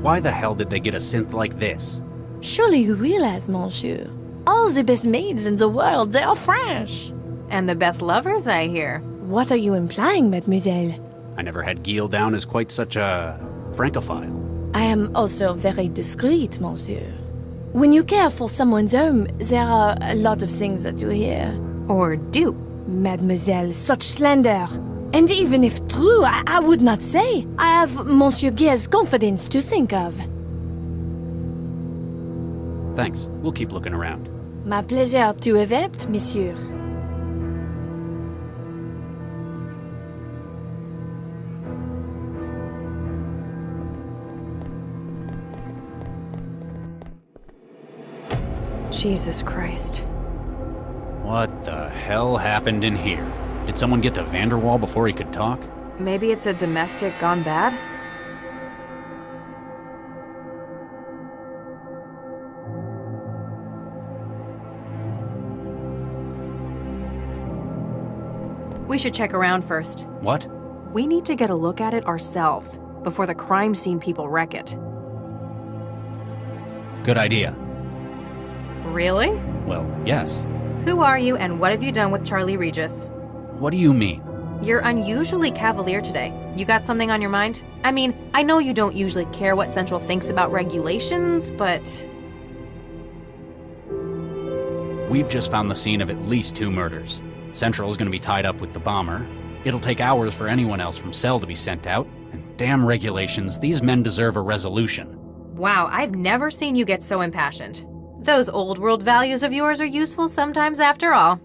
Why the hell did they get a synth like this? Surely you realize, monsieur. All the best maids in the world, they are French. And the best lovers, I hear. What are you implying, mademoiselle? I never had Gil down as quite such a francophile. I am also very discreet, monsieur. When you care for someone's home, there are a lot of things that you hear. Or do. Mademoiselle, such slander. And even if true, I would not say. I have Monsieur Gale's confidence to think of. Thanks. We'll keep looking around. My pleasure to have helped, monsieur. Jesus Christ. What the hell happened in here? Did someone get to Vanderwall before he could talk? Maybe it's a domestic gone bad? We should check around first. What? We need to get a look at it ourselves before the crime scene people wreck it. Good idea. Really? Well, yes. Who are you and what have you done with Charlie Regis? What do you mean? You're unusually cavalier today. You got something on your mind? I mean, I know you don't usually care what Central thinks about regulations, but... We've just found the scene of at least 2 murders. Central's gonna be tied up with the bomber. It'll take hours for anyone else from Cell to be sent out. And damn regulations, these men deserve a resolution. Wow, I've never seen you get so impassioned. Those old world values of yours are useful sometimes after all.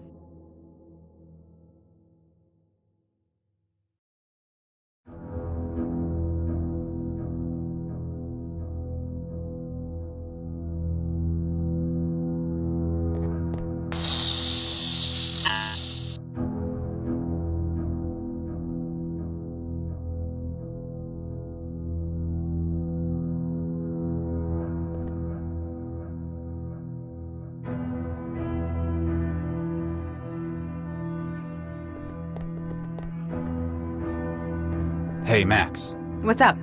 Hey, Max. What's up?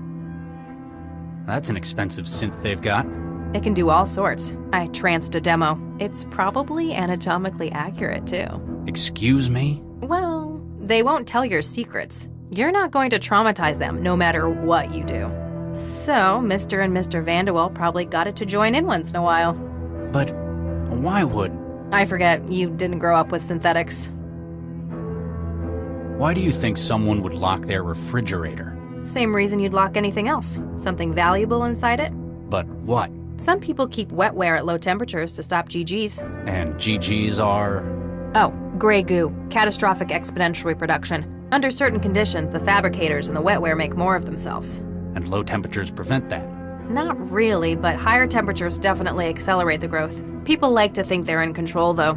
That's an expensive synth they've got. It can do all sorts. I tranced a demo. It's probably anatomically accurate, too. Excuse me? Well, they won't tell your secrets. You're not going to traumatize them, no matter what you do. So, Mr. and Mr. Vanderwall probably got it to join in once in a while. But why would... I forget, you didn't grow up with synthetics. Why do you think someone would lock their refrigerator? Same reason you'd lock anything else. Something valuable inside it? But what? Some people keep wetware at low temperatures to stop GGs. And GGs are... Oh, gray goo. Catastrophic exponential reproduction. Under certain conditions, the fabricators and the wetware make more of themselves. And low temperatures prevent that. Not really, but higher temperatures definitely accelerate the growth. People like to think they're in control, though.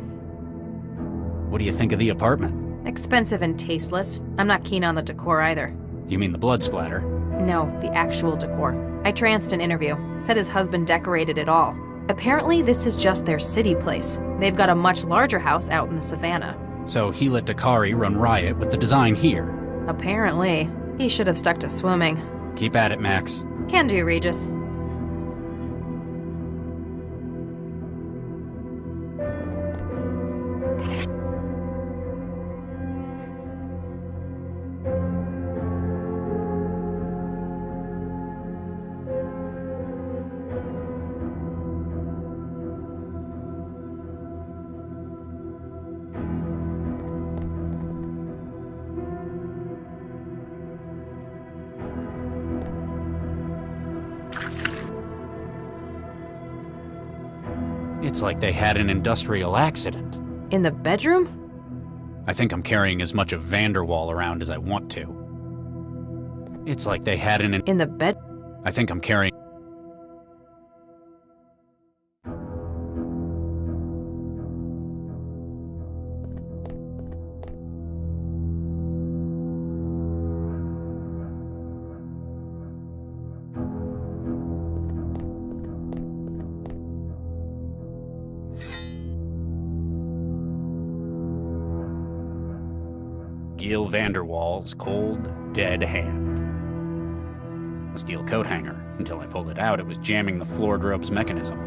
What do you think of the apartment? Expensive and tasteless. I'm not keen on the decor either. You mean the blood splatter? No, the actual decor. I tranced an interview. Said his husband decorated it all. Apparently, this is just their city place. They've got a much larger house out in the savannah. So he let Dakari run riot with the design here. Apparently. He should have stuck to swimming. Keep at it, Max. Can do, Regis. It's like they had an industrial accident. In the bedroom? I think I'm carrying as much of Vanderwall around as I want to. It's like they had an... In the bed? I think I'm carrying... Gil Vanderwall's cold, dead hand. A steel coat hanger. Until I pulled it out, it was jamming the floor drobe's mechanism.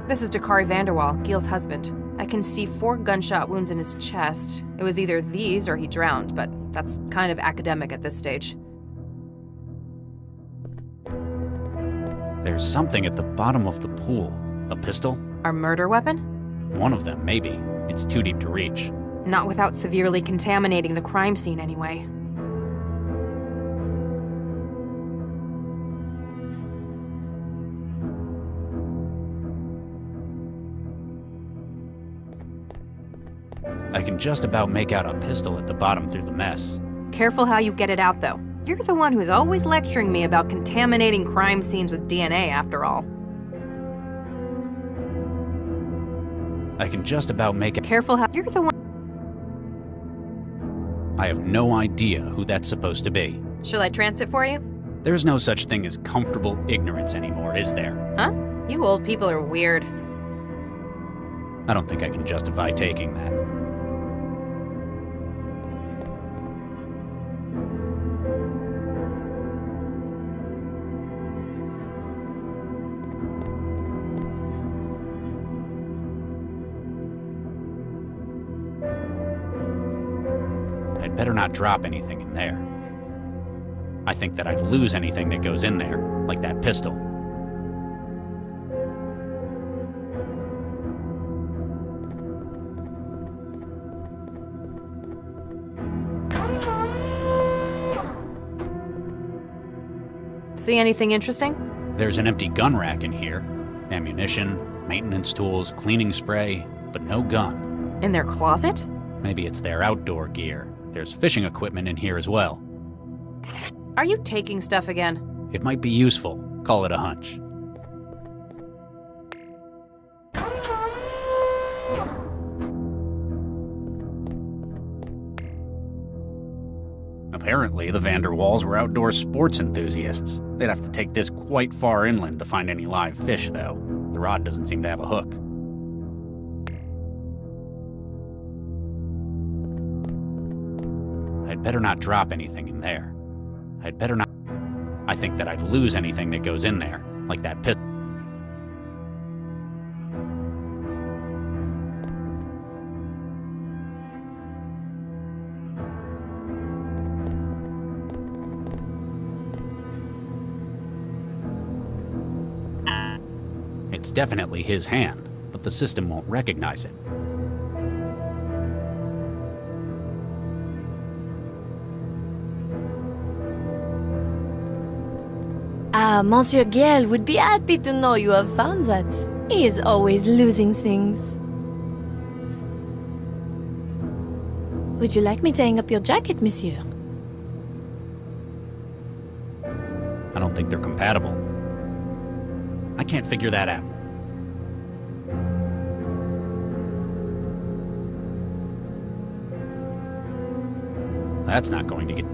This is Dakari Vanderwall, Gil's husband. I can see 4 gunshot wounds in his chest. It was either these or he drowned, but that's kind of academic at this stage. There's something at the bottom of the pool. A pistol? Our murder weapon? One of them, maybe. It's too deep to reach. Not without severely contaminating the crime scene anyway. I can just about make out a pistol at the bottom through the mess. Careful how you get it out, though. You're the one who's always lecturing me about contaminating crime scenes with DNA, after all. I can just about make it. Careful how. You're the one. I have no idea who that's supposed to be. Shall I trance it for you? There's no such thing as comfortable ignorance anymore, is there? Huh? You old people are weird. I don't think I can justify taking that. better not drop anything in there. I think that I'd lose anything that goes in there, like that pistol. See anything interesting? There's an empty gun rack in here. Ammunition, maintenance tools, cleaning spray, but no gun. In their closet? Maybe it's their outdoor gear. There's fishing equipment in here as well. Are you taking stuff again? It might be useful. Call it a hunch. Apparently, the Vanderwalls were outdoor sports enthusiasts. They'd have to take this quite far inland to find any live fish, though. The rod doesn't seem to have a hook. I'd better not drop anything in there. I'd better not... I think that I'd lose anything that goes in there, like that pistol. It's definitely his hand, but the system won't recognize it. Monsieur Gale would be happy to know you have found that. He is always losing things. Would you like me to hang up your jacket, monsieur? I don't think they're compatible. I can't figure that out. That's not going to get...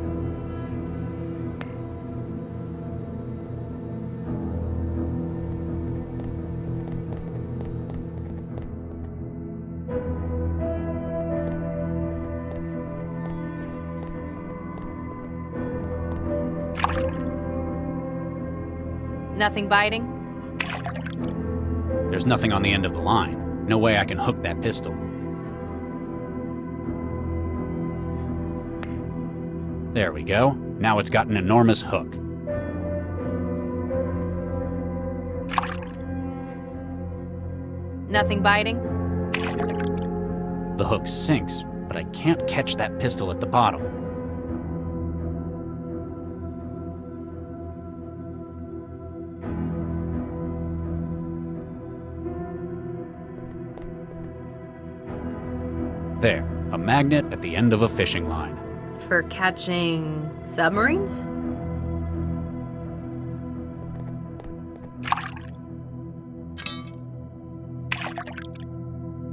Nothing biting? There's nothing on the end of the line. No way I can hook that pistol. There we go. Now it's got an enormous hook. Nothing biting? The hook sinks, but I can't catch that pistol at the bottom. There, a magnet at the end of a fishing line. For catching submarines?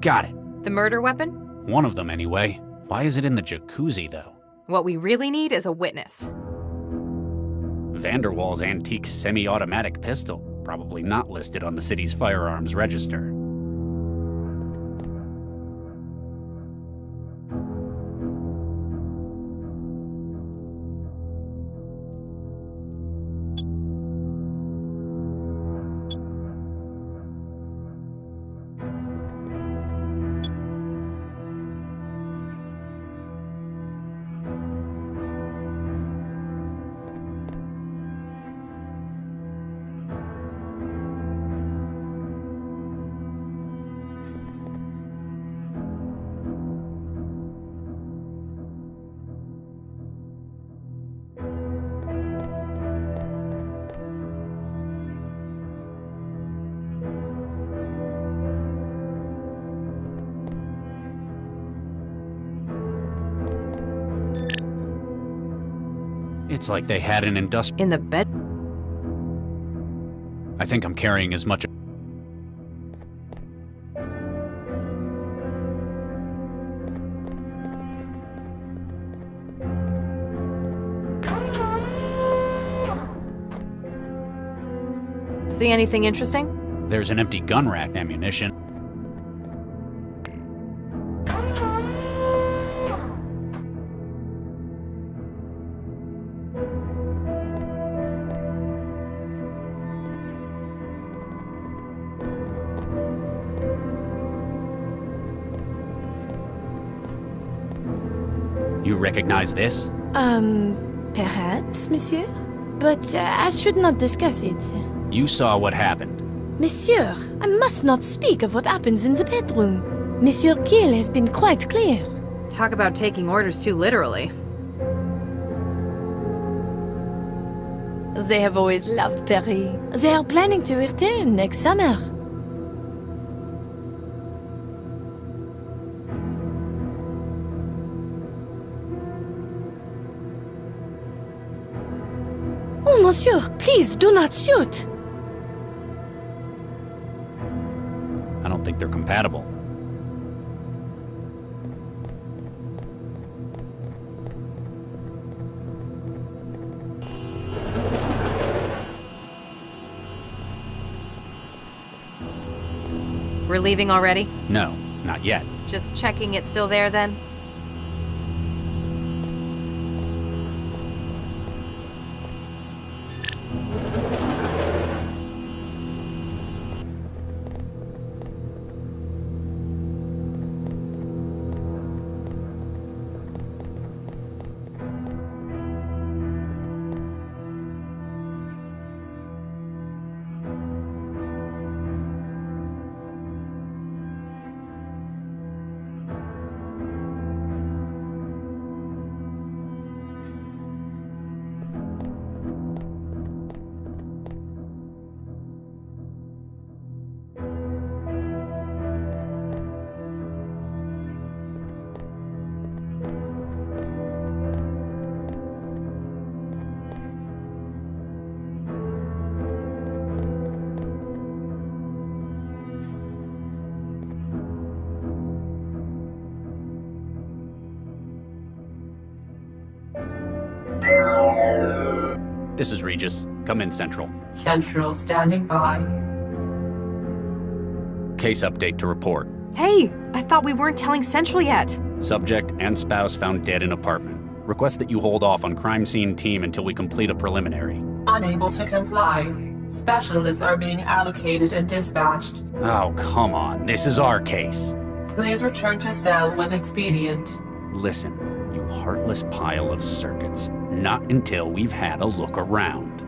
Got it. The murder weapon? One of them, anyway. Why is it in the jacuzzi, though? What we really need is a witness. Vanderwall's antique semi-automatic pistol. Probably not listed on the city's firearms register. It's like they had an In the bed? I think I'm carrying as much... See anything interesting? There's an empty gun rack, ammunition. You recognize this? Perhaps, monsieur? But I should not discuss it. You saw what happened. Monsieur, I must not speak of what happens in the bedroom. Monsieur Gill has been quite clear. Talk about taking orders too literally. They have always loved Paris. They are planning to return next summer. Oh, monsieur, please do not shoot. I don't think they're compatible. We're leaving already? No, not yet. Just checking it's still there then? This is Regis. Come in, Central. Central standing by. Case update to report. Hey, I thought we weren't telling Central yet. Subject and spouse found dead in apartment. Request that you hold off on crime scene team until we complete a preliminary. Unable to comply. Specialists are being allocated and dispatched. Oh, come on. This is our case. Please return to cell when expedient. Listen, you heartless pile of circuits. Not until we've had a look around.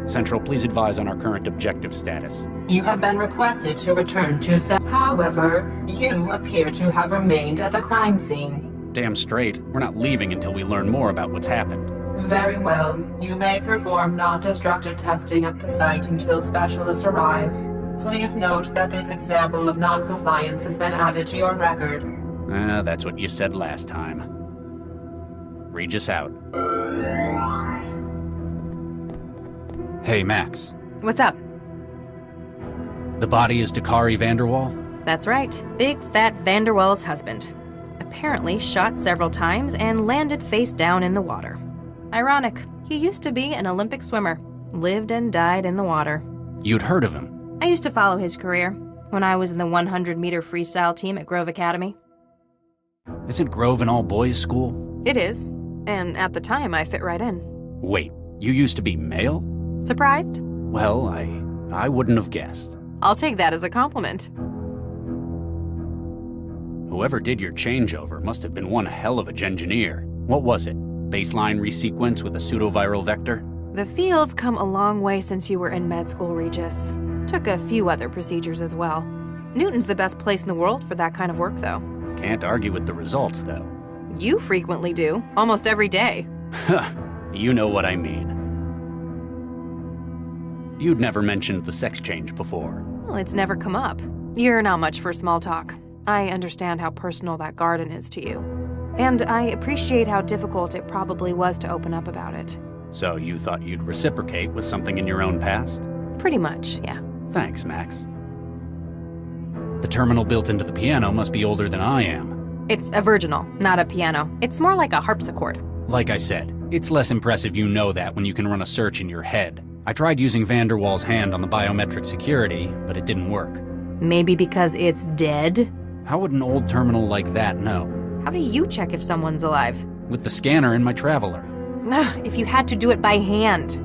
Central, please advise on our current objective status. You have been requested to return to cell. However, you appear to have remained at the crime scene. Damn straight, we're not leaving until we learn more about what's happened. Very well. You may perform non-destructive testing at the site until specialists arrive. Please note that this example of non-compliance has been added to your record. That's what you said last time. Regis out. Hey, Max. What's up? The body is Dakari Vanderwall? That's right. Big fat Vanderwell's husband. Apparently shot several times and landed face down in the water. Ironic. He used to be an Olympic swimmer. Lived and died in the water. You'd heard of him? I used to follow his career when I was in the 100-meter freestyle team at Grove Academy. Isn't Grove an all-boys school? It is. And at the time, I fit right in. Wait, you used to be male? Surprised? Well, I wouldn't have guessed. I'll take that as a compliment. Whoever did your changeover must have been one hell of a gengineer. What was it? Baseline resequence with a pseudoviral vector? The field's come a long way since you were in med school, Regis. Took a few other procedures as well. Newton's the best place in the world for that kind of work, though. Can't argue with the results, though. You frequently do, almost every day. You know what I mean. You'd never mentioned the sex change before. Well, it's never come up. You're not much for small talk. I understand how personal that garden is to you. And I appreciate how difficult it probably was to open up about it. So you thought you'd reciprocate with something in your own past? Pretty much, yeah. Thanks, Max. The terminal built into the piano must be older than I am. It's a virginal, not a piano. It's more like a harpsichord. Like I said, it's less impressive you know that when you can run a search in your head. I tried using Vanderwall's hand on the biometric security, but it didn't work. Maybe because it's dead? How would an old terminal like that know? How do you check if someone's alive? With the scanner in my Traveler. Ugh, if you had to do it by hand.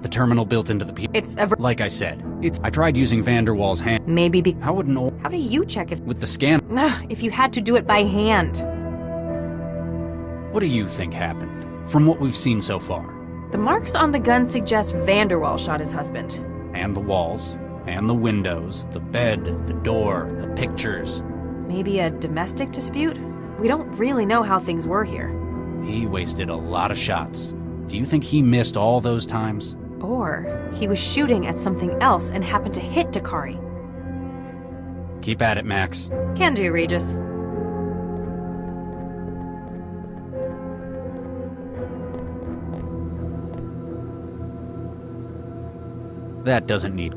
The terminal built into the It's Like I said, I tried using Vanderwall's hand. maybe How would an old... How do you check With the scan... if you had to do it by hand? What do you think happened, from what we've seen so far? The marks on the gun suggest Vanderwall shot his husband. And the walls, and the windows, the bed, the door, the pictures. Maybe a domestic dispute? We don't really know how things were here. He wasted a lot of shots. Do you think he missed all those times? Or he was shooting at something else and happened to hit Dakari. Keep at it, Max. Can do, Regis. That doesn't need...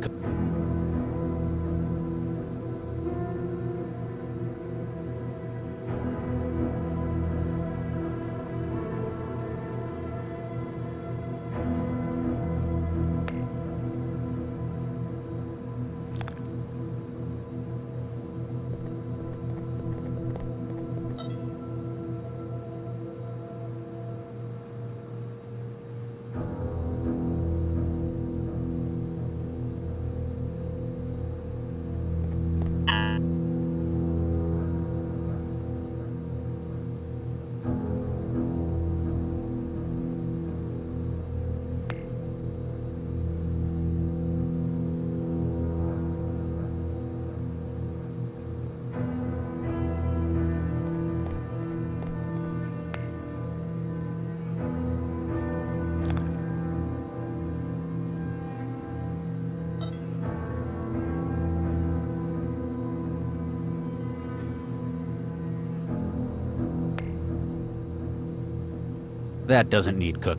That doesn't need cook.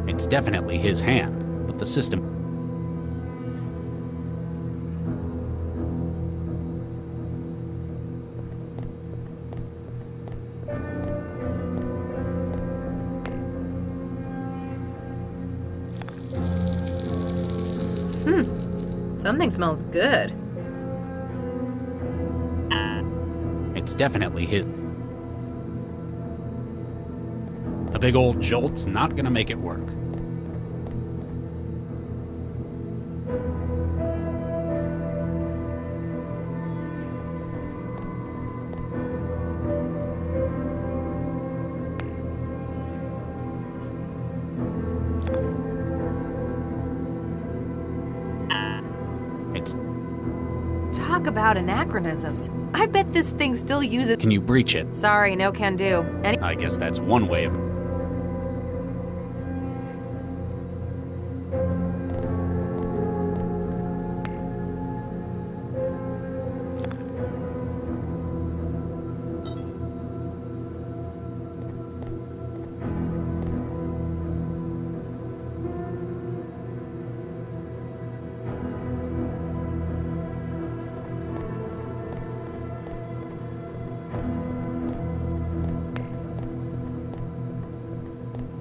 It's definitely his hand, but the system... Something smells good. It's definitely his... A big old jolt's not gonna make it work. Talk about anachronisms. I bet this thing still uses... Can you breach it? Sorry, no can do. I guess that's one way of...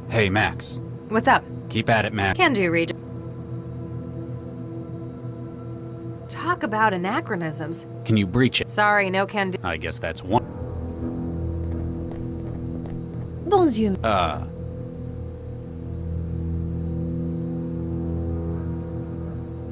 Hey, Max. What's up? Keep at it, Max. Can do, Regis. Talk about anachronisms. Can you breach it? Sorry, no can do. I guess that's one... Bon Dieu.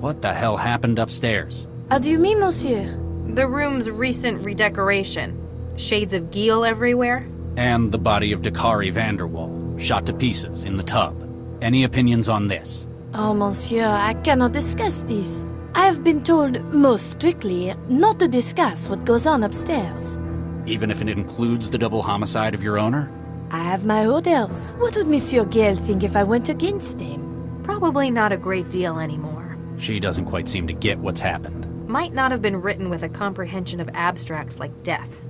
What the hell happened upstairs? How do you mean, monsieur? The room's recent redecoration. Shades of Geel everywhere. And the body of Dakari Vanderwall, shot to pieces in the tub. Any opinions on this? Oh, monsieur, I cannot discuss this. I have been told, most strictly, not to discuss what goes on upstairs. Even if it includes the double homicide of your owner? I have my orders. What would Monsieur Gale think if I went against him? Probably not a great deal anymore. She doesn't quite seem to get what's happened. Might not have been written with a comprehension of abstracts like death.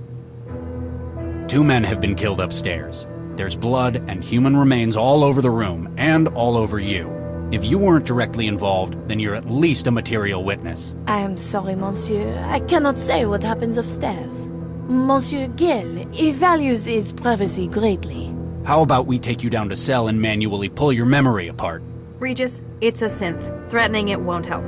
2 men have been killed upstairs. There's blood and human remains all over the room, and all over you. If you weren't directly involved, then you're at least a material witness. I am sorry, monsieur. I cannot say what happens upstairs. Monsieur Gale, he values his privacy greatly. How about we take you down to cell and manually pull your memory apart? Regis, it's a synth. Threatening it won't help.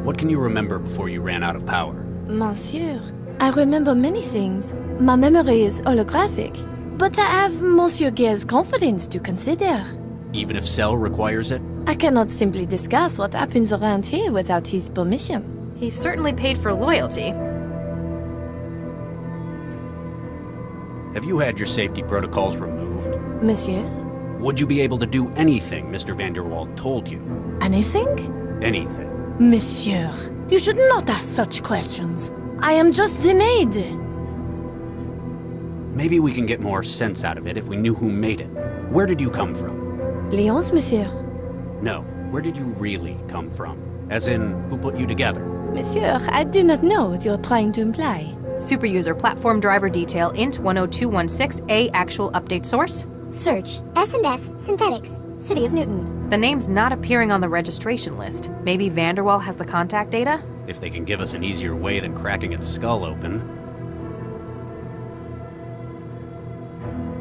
What can you remember before you ran out of power? Monsieur, I remember many things. My memory is holographic. But I have Monsieur Guerre's confidence to consider. Even if Cell requires it? I cannot simply discuss what happens around here without his permission. He certainly paid for loyalty. Have you had your safety protocols removed? Monsieur? Would you be able to do anything Mr. Vanderwald told you? Anything? Anything. Monsieur, you should not ask such questions. I am just the maid. Maybe we can get more sense out of it if we knew who made it. Where did you come from? Lyons, monsieur. No, where did you really come from? As in, who put you together? Monsieur, I do not know what you're trying to imply. Superuser platform driver detail int 10216A actual update source. Search S&S Synthetics, City of Newton. The name's not appearing on the registration list. Maybe Vanderwall has the contact data? If they can give us an easier way than cracking its skull open.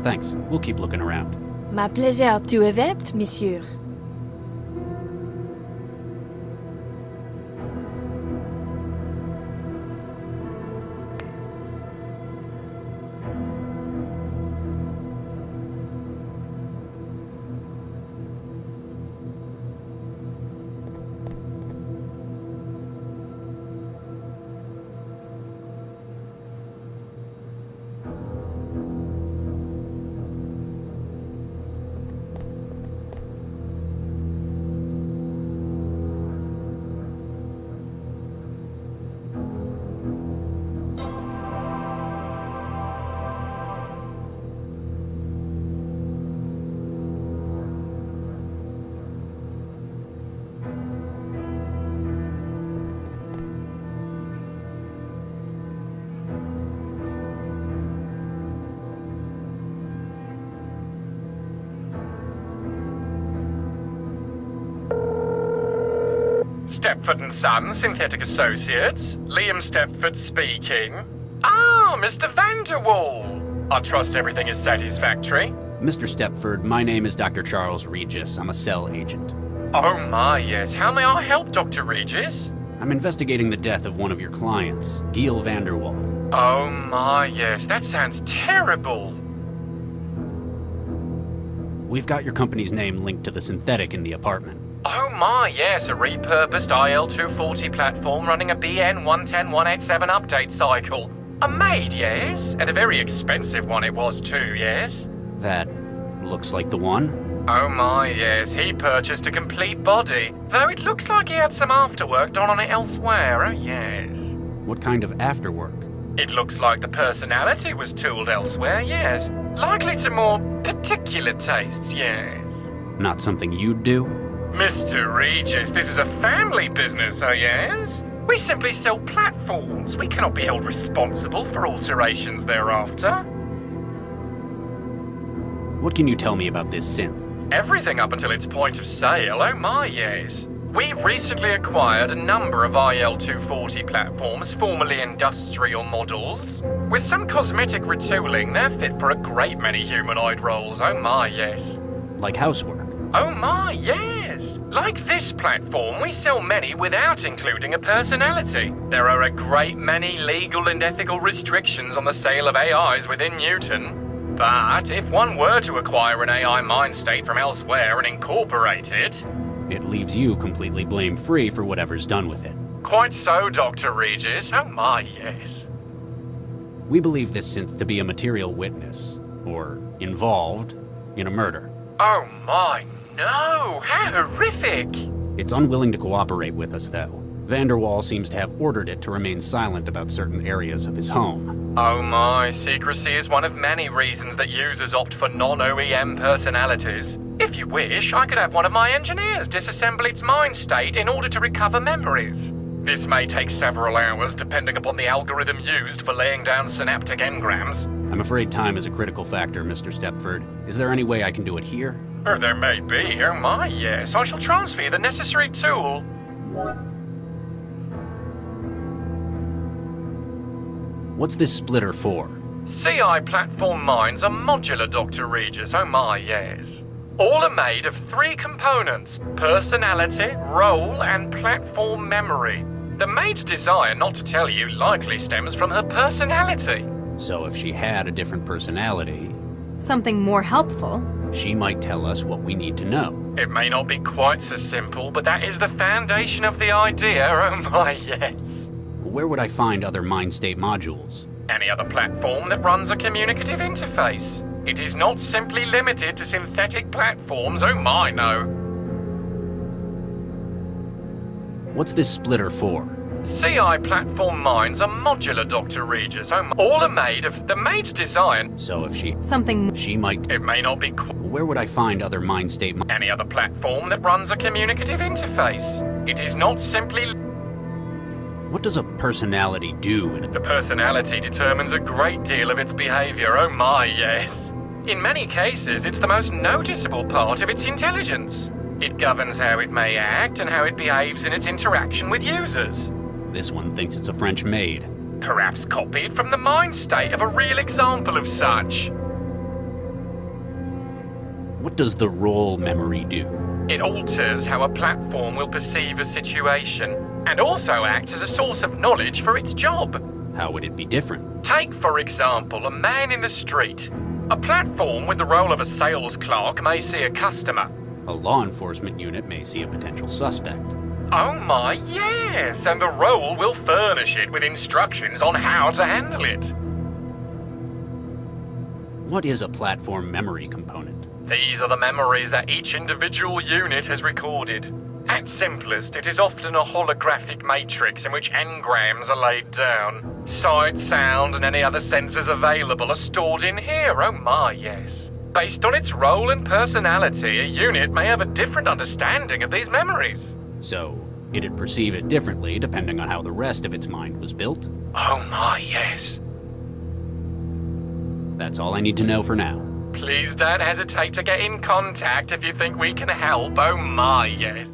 Thanks. We'll keep looking around. My pleasure to evapt, monsieur. Stepford & Son, Synthetic Associates. Liam Stepford speaking. Ah, Mr. Vanderwall. I trust everything is satisfactory. Mr. Stepford, my name is Dr. Charles Regis. I'm a Cell agent. Oh my, yes. How may I help, Dr. Regis? I'm investigating the death of one of your clients, Giel Vanderwall. Oh my, yes. That sounds terrible. We've got your company's name linked to the synthetic in the apartment. Oh my, yes, a repurposed IL-240 platform running a BN110187 update cycle. A maid, yes, and a very expensive one it was too, yes. That looks like the one. Oh my, yes, he purchased a complete body, though it looks like he had some afterwork done on it elsewhere, oh yes. What kind of afterwork? It looks like the personality was tooled elsewhere, yes. Likely to more particular tastes, yes. Not something you'd do? Mr. Regis, this is a family business, oh yes? We simply sell platforms. We cannot be held responsible for alterations thereafter. What can you tell me about this synth? Everything up until its point of sale, oh my yes. We recently acquired a number of IL-240 platforms, formerly industrial models. With some cosmetic retooling, they're fit for a great many humanoid roles, oh my yes. Like housework? Oh my, yes! Like this platform, we sell many without including a personality. There are a great many legal and ethical restrictions on the sale of AIs within Newton. But if one were to acquire an AI mind state from elsewhere and incorporate it... It leaves you completely blame-free for whatever's done with it. Quite so, Dr. Regis. Oh my, yes. We believe this synth to be a material witness, or involved, in a murder. Oh my, no! How horrific! It's unwilling to cooperate with us, though. Vanderwall seems to have ordered it to remain silent about certain areas of his home. Oh my, secrecy is one of many reasons that users opt for non-OEM personalities. If you wish, I could have one of my engineers disassemble its mind state in order to recover memories. This may take several hours, depending upon the algorithm used for laying down synaptic engrams. I'm afraid time is a critical factor, Mr. Stepford. Is there any way I can do it here? Oh, there may be. Oh my, yes. I shall transfer you the necessary tool. What's this splitter for? CI platform minds are modular, Dr. Regis. Oh my, yes. All are made of 3 components: personality, role, and platform memory. The maid's desire not to tell you likely stems from her personality. So if she had a different personality, Something more helpful. she might tell us what we need to know. It may not be quite so simple, but that is the foundation of the idea, oh my, yes. Where would I find other mind state modules? Any other platform that runs a communicative interface. It is not simply limited to synthetic platforms, oh my, no. What's this splitter for? CI platform minds are modular, Dr. Regis. Oh, all are made of the maid's design. So if Something. she might... It may not be Where would I find other mind state any other platform that runs a communicative interface. It is not simply... What does a personality do in The personality determines a great deal of its behavior, oh my, yes. In many cases, it's the most noticeable part of its intelligence. It governs how it may act and how it behaves in its interaction with users. This one thinks it's a French maid. Perhaps copied from the mind state of a real example of such. What does the role memory do? It alters how a platform will perceive a situation, and also acts as a source of knowledge for its job. How would it be different? Take, for example, a man in the street. A platform with the role of a sales clerk may see a customer. A law enforcement unit may see a potential suspect. Oh my, yes, and the role will furnish it with instructions on how to handle it. What is a platform memory component? These are the memories that each individual unit has recorded. At simplest, it is often a holographic matrix in which engrams are laid down. Sight, sound, and any other senses available are stored in here, oh my, yes. Based on its role and personality, a unit may have a different understanding of these memories. So, it'd perceive it differently depending on how the rest of its mind was built? Oh my, yes. That's all I need to know for now. Please don't hesitate to get in contact if you think we can help, oh my, yes.